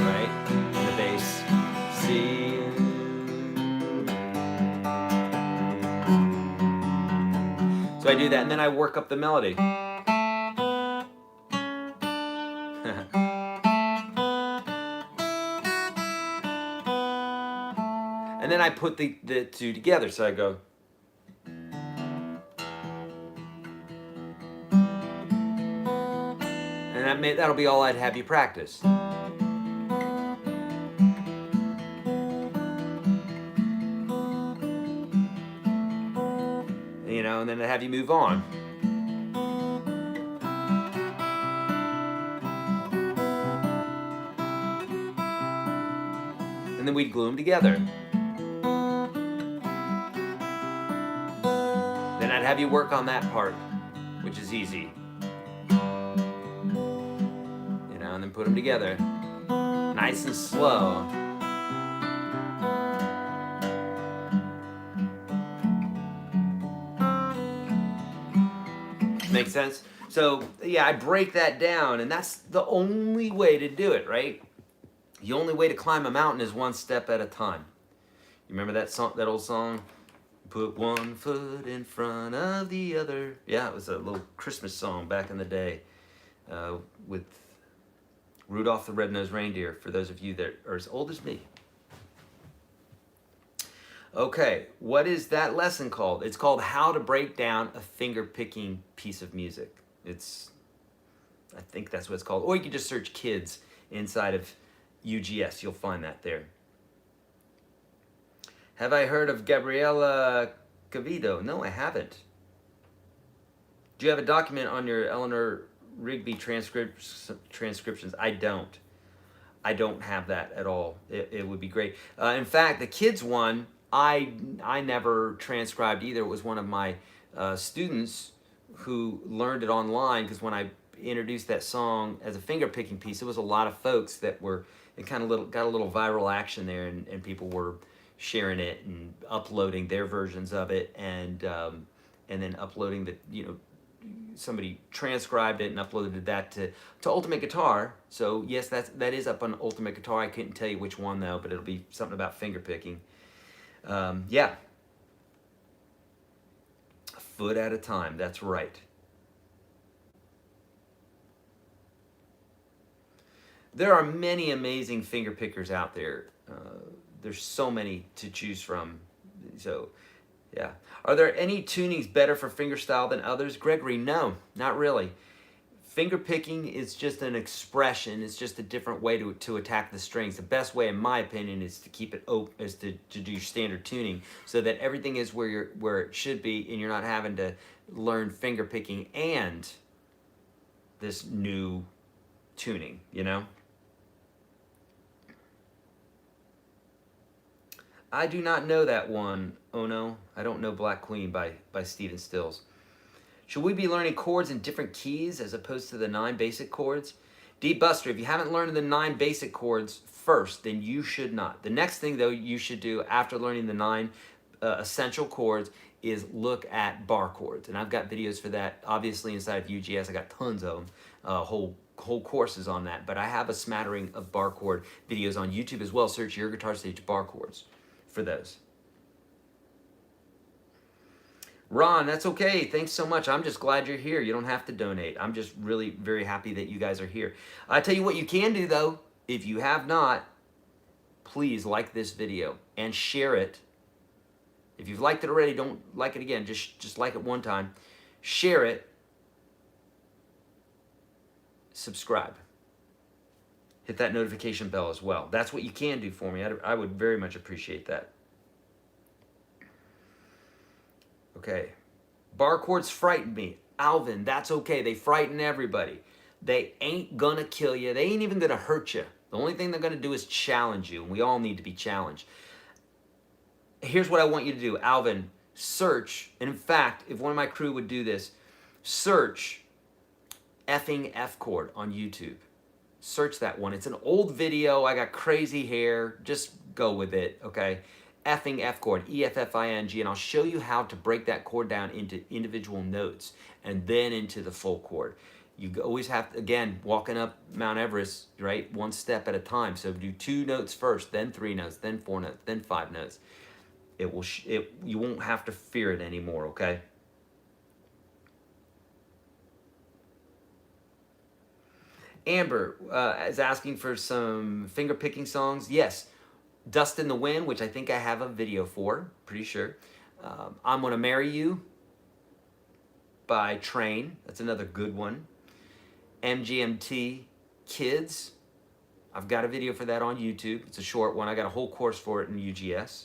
A: right? The bass, C. So I do that, and then I work up the melody. And then I put the 2 together, so I go. And that'll be all I'd have you practice. and then I'd have you move on. And then we'd glue them together. Then I'd have you work on that part, which is easy. You know, and then put them together. Nice and slow. Make sense? So, yeah, I break that down, and that's the only way to do it, right? The only way to climb a mountain is one step at a time. You remember that song, that old song? Put one foot in front of the other. Yeah, it was a little Christmas song back in the day with Rudolph the Red-Nosed Reindeer, for those of you that are as old as me. Okay, what is that lesson called? It's called How to Break Down a Finger-Picking Piece of Music. I think that's what it's called. Or you can just search kids inside of UGS. You'll find that there. Have I heard of Gabriela Cavido? No, I haven't. Do you have a document on your Eleanor Rigby transcriptions? I don't. I don't have that at all. It would be great. In fact, the kids one, I never transcribed either. It was one of my students who learned it online, because when I introduced that song as a finger picking piece, there was a lot of folks that were, it kind of got a little viral action there, and people were sharing it and uploading their versions of it, and then uploading the, somebody transcribed it and uploaded that to Ultimate Guitar. So yes, that is up on Ultimate Guitar. I couldn't tell you which one though, but it'll be something about finger picking. Yeah. A foot at a time, that's right. There are many amazing finger pickers out there. There's so many to choose from. So, yeah. Are there any tunings better for fingerstyle than others? Gregory, no, not really. Finger picking is just an expression. It's just a different way to attack the strings. The best way, in my opinion, is to keep it open, is to do standard tuning, so that everything is where it should be, and you're not having to learn finger picking and this new tuning, I do not know that one. Oh no, I don't know Black Queen by Stephen Stills. Should we be learning chords in different keys as opposed to the 9 basic chords? D. Buster, if you haven't learned the 9 basic chords first, then you should not. The next thing, though, you should do after learning the 9 essential chords is look at bar chords. And I've got videos for that, obviously, inside of UGS. I got tons of them, whole courses on that. But I have a smattering of bar chord videos on YouTube as well. Search YourGuitarSage bar chords for those. Ron, that's okay. Thanks so much. I'm just glad you're here. You don't have to donate. I'm just really very happy that you guys are here. I tell you what you can do, though. If you have not, please like this video and share it. If you've liked it already, don't like it again. Just like it one time. Share it. Subscribe. Hit that notification bell as well. That's what you can do for me. I would very much appreciate that. Okay. Bar chords frighten me. Alvin, that's okay. They frighten everybody. They ain't gonna kill you. They ain't even gonna hurt you. The only thing they're gonna do is challenge you, and we all need to be challenged. Here's what I want you to do. Alvin, search, and in fact, if one of my crew would do this, search effing F chord on YouTube. Search that one. It's an old video. I got crazy hair. Just go with it, okay? Effing F chord, E-F-F-I-N-G, and I'll show you how to break that chord down into individual notes and then into the full chord. You always have to, again, walking up Mount Everest, right? One step at a time. So do 2 notes first, then 3 notes, then 4 notes, then 5 notes. You won't have to fear it anymore, okay? Amber is asking for some finger picking songs. Yes. Dust in the Wind, which I think I have a video for, pretty sure. I'm Gonna Marry You by Train. That's another good one. MGMT Kids. I've got a video for that on YouTube. It's a short one. I got a whole course for it in UGS.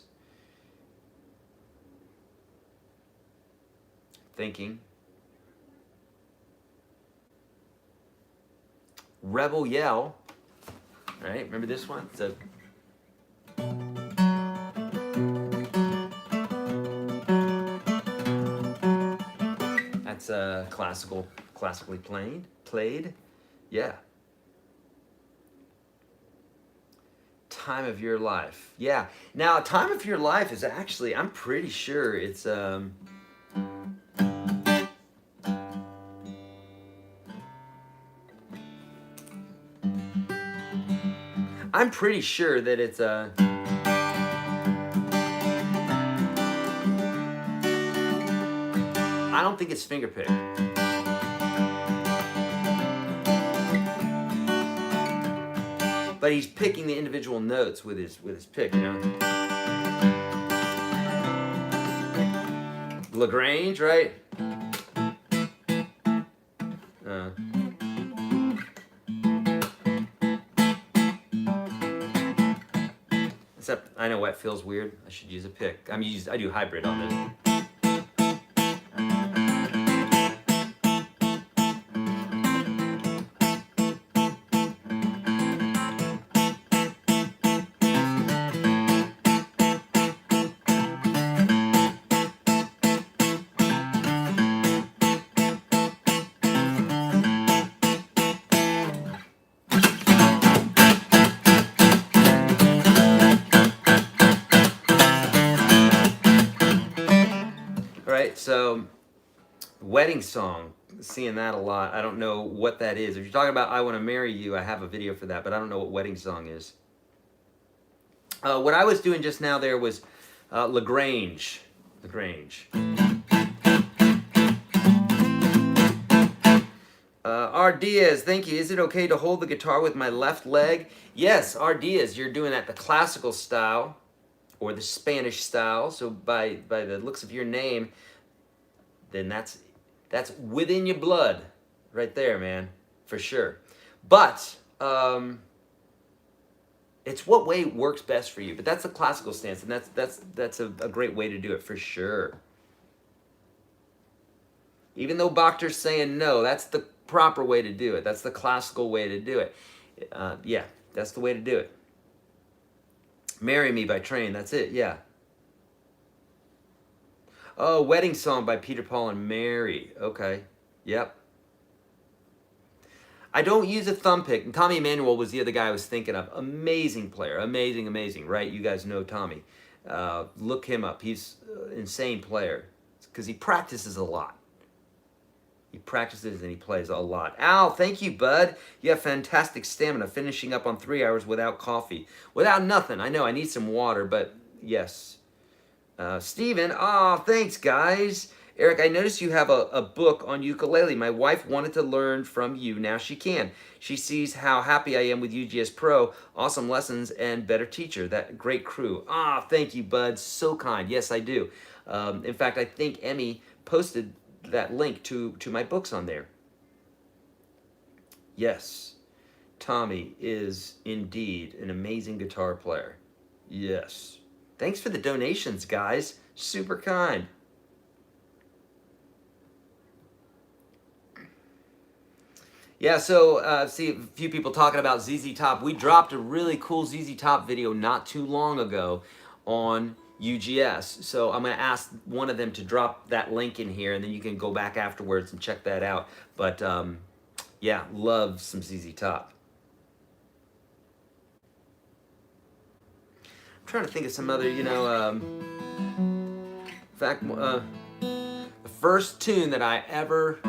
A: thinking. Rebel Yell, right? Remember this one? So that's classically played. Yeah. Time of Your Life. Yeah. Now, Time of Your Life is actually, I'm pretty sure it's I'm pretty sure that it's I don't think it's Fingerpick. But he's picking the individual notes with his pick, you know. LaGrange, right? Except I know what feels weird. I should use a pick. I do hybrid on this. Right, so Wedding Song, seeing that a lot. I don't know what that is. If you're talking about I Want to Marry You, I have a video for that, but I don't know what Wedding Song is. What I was doing just now there was LaGrange. R. Diaz, thank you. Is it okay to hold the guitar with my left leg? Yes, R. Diaz, you're doing that the classical style or the Spanish style. So by the looks of your name, then that's within your blood right there, man, for sure. But it's what way works best for you. But that's the classical stance, and that's a great way to do it for sure. Even though Bachter's saying no, that's the proper way to do it. That's the classical way to do it. Yeah, that's the way to do it. Marry Me by Train, that's it, yeah. Oh, Wedding Song by Peter, Paul, and Mary. Okay, yep. I don't use a thumb pick. And Tommy Emmanuel was the other guy I was thinking of. Amazing player, amazing, right? You guys know Tommy. Look him up. He's an insane player because he practices a lot. He practices and he plays a lot. Al, thank you, bud. You have fantastic stamina, finishing up on 3 hours without coffee. Without nothing. I know I need some water, but yes. Steven, thanks, guys. Eric, I noticed you have a book on ukulele. My wife wanted to learn from you. Now she can. She sees how happy I am with UGS Pro. Awesome lessons and better teacher. That great crew. Thank you, bud. So kind. Yes, I do. In fact, I think Emmy posted that link to my books on there. Yes, Tommy is indeed an amazing guitar player. Yes. Thanks for the donations, guys. Super kind. Yeah, so see a few people talking about ZZ Top. We dropped a really cool ZZ Top video not too long ago on UGS. So I'm going to ask one of them to drop that link in here, and then you can go back afterwards and check that out. But yeah, love some ZZ Top. I'm trying to think of some other, in fact, the first tune that I ever,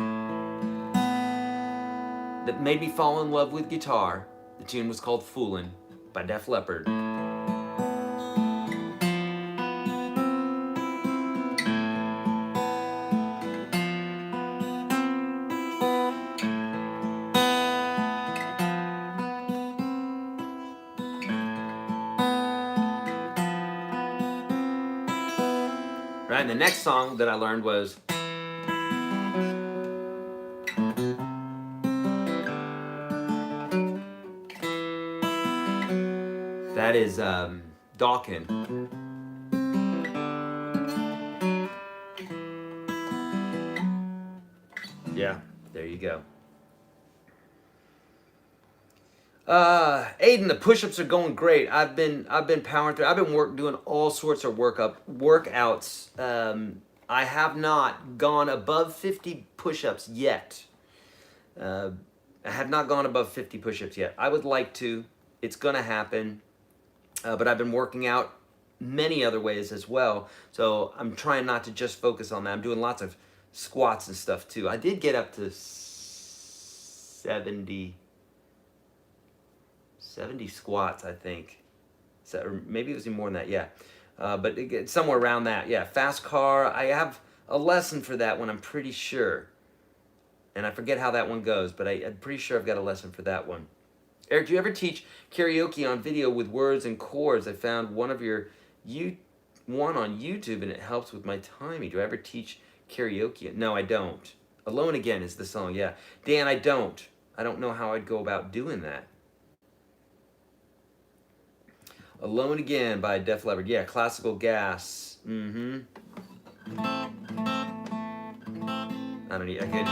A: that made me fall in love with guitar, the tune was called Foolin' by Def Leppard. Right, and the next song that I learned was that is Dawkin. Yeah, there you go. Aiden, the push-ups are going great. I've been powering through. I've been doing all sorts of workouts. I have not gone above 50 push-ups yet. I have not gone above 50 push-ups yet. I would like to. It's gonna happen. But I've been working out many other ways as well. So I'm trying not to just focus on that. I'm doing lots of squats and stuff too. I did get up to 70 squats, I think. So, or maybe it was even more than that, yeah. But it's somewhere around that, yeah. Fast car, I have a lesson for that one, I'm pretty sure. And I forget how that one goes, but I'm pretty sure I've got a lesson for that one. Eric, do you ever teach karaoke on video with words and chords? I found one on YouTube and it helps with my timing. Do I ever teach karaoke? No, I don't. Alone Again is the song, yeah. Dan, I don't. I don't know how I'd go about doing that. Alone Again by Def Leppard. Yeah, Classical Gas. Mm-hmm. I don't need, I could.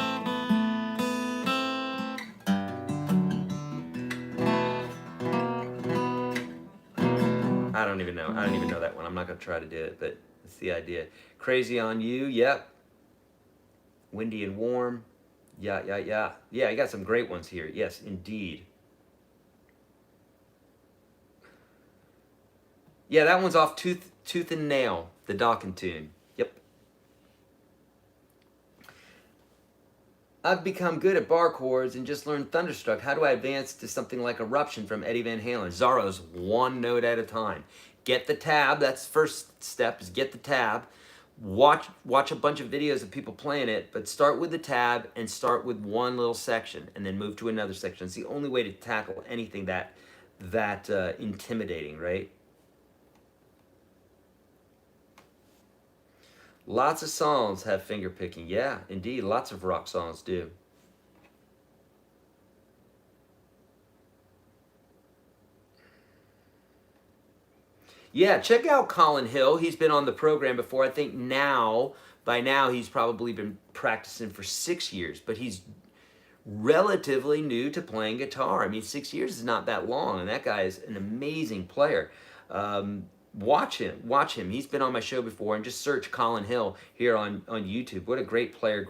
A: I don't even know. I don't even know that one. I'm not going to try to do it, but that's the idea. Crazy on You. Yep. Windy and Warm. Yeah. Yeah, you got some great ones here. Yes, indeed. Yeah, that one's off Tooth and Nail, the Dokken tune. Yep. I've become good at bar chords and just learned Thunderstruck. How do I advance to something like Eruption from Eddie Van Halen? Zorro's one note at a time. Get the tab. That's the first step, is get the tab. Watch a bunch of videos of people playing it, but start with the tab and start with one little section and then move to another section. It's the only way to tackle anything that intimidating, right? Lots of songs have finger picking. Yeah, indeed. Lots of rock songs do. Yeah, check out Colin Hill. He's been on the program before. I think by now, he's probably been practicing for 6 years, but he's relatively new to playing guitar. I mean, 6 years is not that long, and that guy is an amazing player. Watch him. He's been on my show before, and just search Colin Hill here on YouTube. What a great player,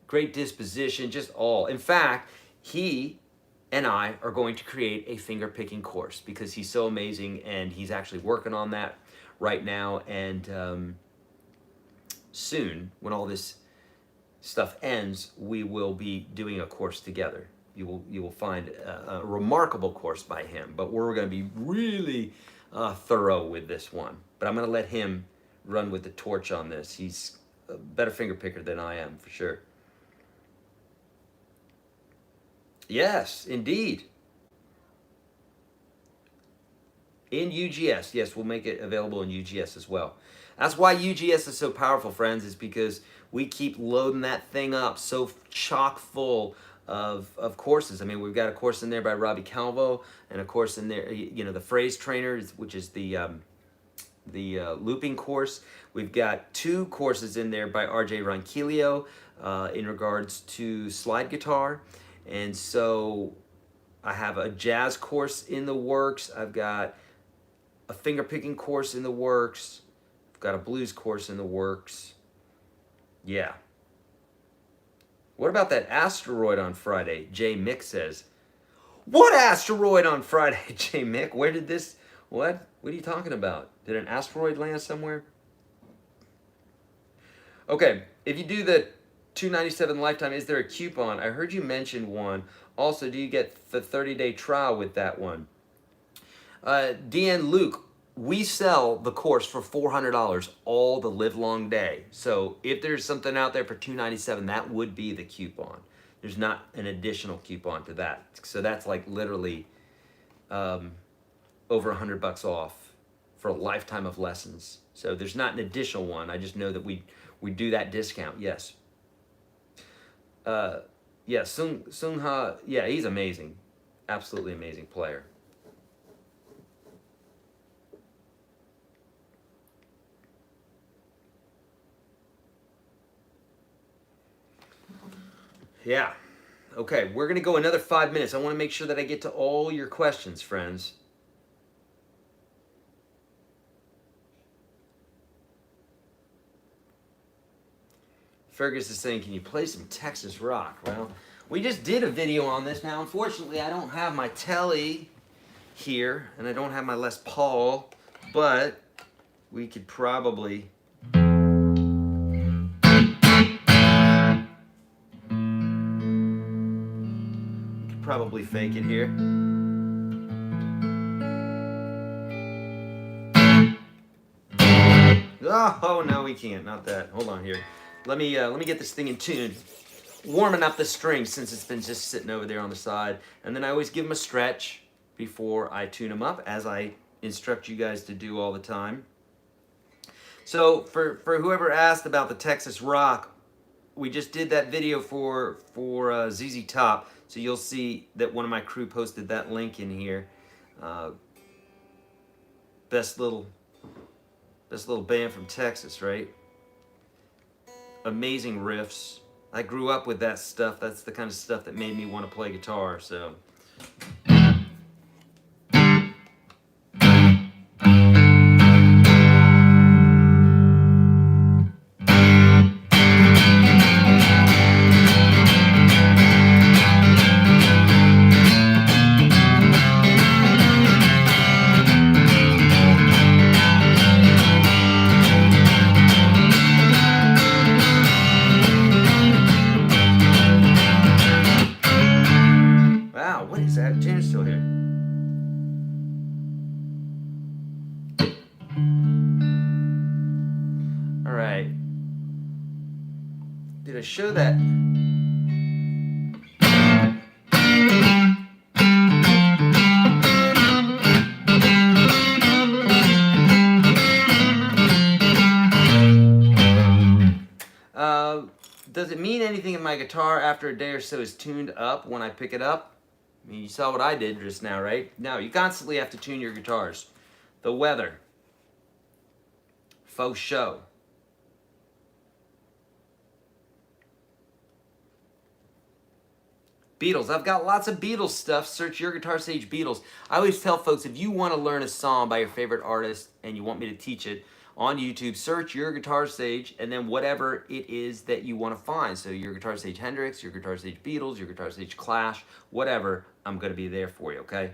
A: great disposition, just all. In fact, he and I are going to create a finger picking course because he's so amazing, and he's actually working on that right now. And soon, when all this stuff ends, we will be doing a course together. You will find a remarkable course by him, but we're going to be really thorough with this one. But I'm going to let him run with the torch on this. He's a better finger picker than I am, for sure. Yes, indeed. In UGS, yes, we'll make it available in UGS as well. That's why UGS is so powerful, friends, is because we keep loading that thing up so chock full of courses. I mean, we've got a course in there by Robbie Calvo, and a course in there, the phrase trainer, which is the looping course. We've got 2 courses in there by RJ Ronquillo in regards to slide guitar. And so I have a jazz course in the works. I've got a finger picking course in the works. I've got a blues course in the works. Yeah. What about that asteroid on Friday? Jay Mick says. What asteroid on Friday, Jay Mick? Where did this, what are you talking about? Did an asteroid land somewhere? Okay, if you do the $297 lifetime, is there a coupon? I heard you mention one. Also, do you get the 30-day trial with that one? Deanne Luke, we sell the course for $400 all the live long day. So if there's something out there for $297, that would be the coupon. There's not an additional coupon to that. So that's like literally over $100 off for a lifetime of lessons. So there's not an additional one. I just know that we do that discount. Yes. Yeah, Sung Ha. Yeah, he's amazing. Absolutely amazing player. Yeah. Okay, we're going to go another 5 minutes. I want to make sure that I get to all your questions, friends. Fergus is saying, can you play some Texas rock? Well, we just did a video on this. Now, unfortunately, I don't have my telly here, and I don't have my Les Paul, but we could probably... probably fake it here. Oh no, we can't. Not that. Hold on here. Let me get this thing in tune. Warming up the strings since it's been just sitting over there on the side, and then I always give them a stretch before I tune them up, as I instruct you guys to do all the time. So for whoever asked about the Texas rock, we just did that video for ZZ Top. So you'll see that one of my crew posted that link in here. Best little band from Texas, right? Amazing riffs. I grew up with that stuff. That's the kind of stuff that made me want to play guitar. So. Wow, what is that? Jim's still here. All right. Did I show that? Does it mean anything if my guitar after a day or so is tuned up when I pick it up? I mean, you saw what I did just now, right? No, you constantly have to tune your guitars. The weather. Faux show. Beatles. I've got lots of Beatles stuff. Search YourGuitarSage Beatles. I always tell folks, if you want to learn a song by your favorite artist and you want me to teach it on YouTube, search YourGuitarSage and then whatever it is that you want to find. So YourGuitarSage Hendrix, YourGuitarSage Beatles, YourGuitarSage Clash, whatever, I'm going to be there for you, okay?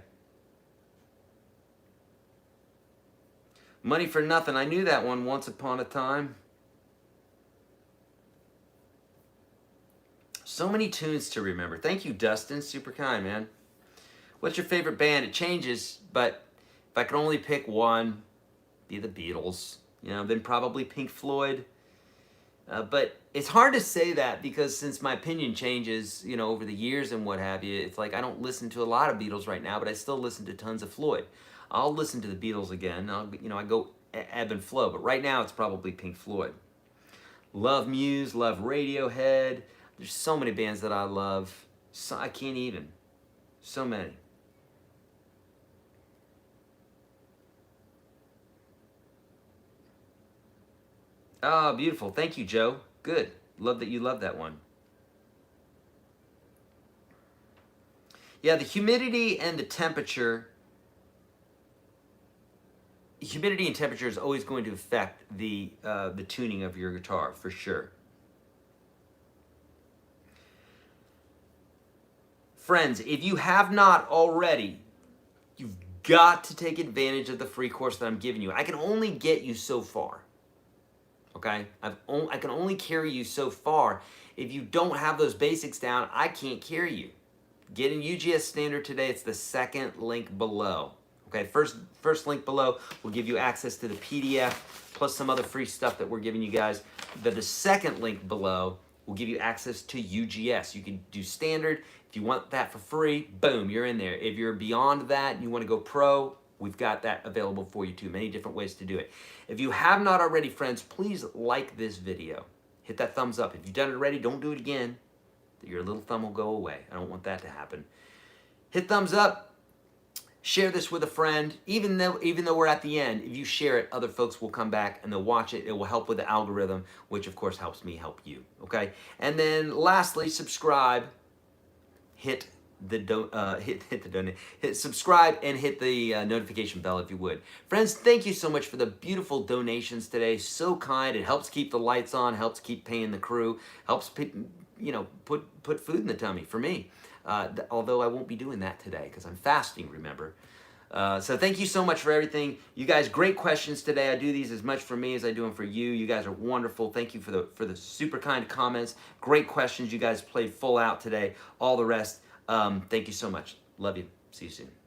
A: Money for Nothing. I knew that one once upon a time. So many tunes to remember. Thank you, Dustin. Super kind, man. What's your favorite band? It changes, but if I could only pick one, be the Beatles. You know, then probably Pink Floyd. But it's hard to say that because since my opinion changes, you know, over the years and what have you, it's like I don't listen to a lot of Beatles right now, but I still listen to tons of Floyd. I'll listen to the Beatles again. I go ebb and flow, but right now it's probably Pink Floyd. Love Muse, love Radiohead. There's so many bands that I love. So, I can't even. So many. Oh, beautiful. Thank you, Joe. Good. Love that you love that one. Yeah, the humidity and the temperature. Humidity and temperature is always going to affect the tuning of your guitar, for sure. Friends, if you have not already, you've got to take advantage of the free course that I'm giving you. I can only get you so far. Okay? I can only carry you so far. If you don't have those basics down, I can't carry you. Get in UGS Standard today. It's the second link below. Okay, first link below will give you access to the PDF plus some other free stuff that we're giving you guys. The second link below will give you access to UGS. You can do Standard. If you want that for free, boom, you're in there. If you're beyond that and you want to go pro, we've got that available for you too. Many different ways to do it. If you have not already, friends, please like this video. Hit that thumbs up. If you've done it already, don't do it again. Your little thumb will go away. I don't want that to happen. Hit thumbs up. Share this with a friend. Even though we're at the end, if you share it, other folks will come back and they'll watch it. It will help with the algorithm, which of course helps me help you. Okay. And then lastly, subscribe. Hit subscribe and hit the notification bell if you would. Friends, thank you so much for the beautiful donations today. So kind. It helps keep the lights on, helps keep paying the crew, helps put food in the tummy for me. Although I won't be doing that today because I'm fasting, remember. So thank you so much for everything. You guys, great questions today. I do these as much for me as I do them for you. You guys are wonderful. Thank you for the super kind comments. Great questions. You guys played full out today. All the rest. Thank you so much. Love you. See you soon.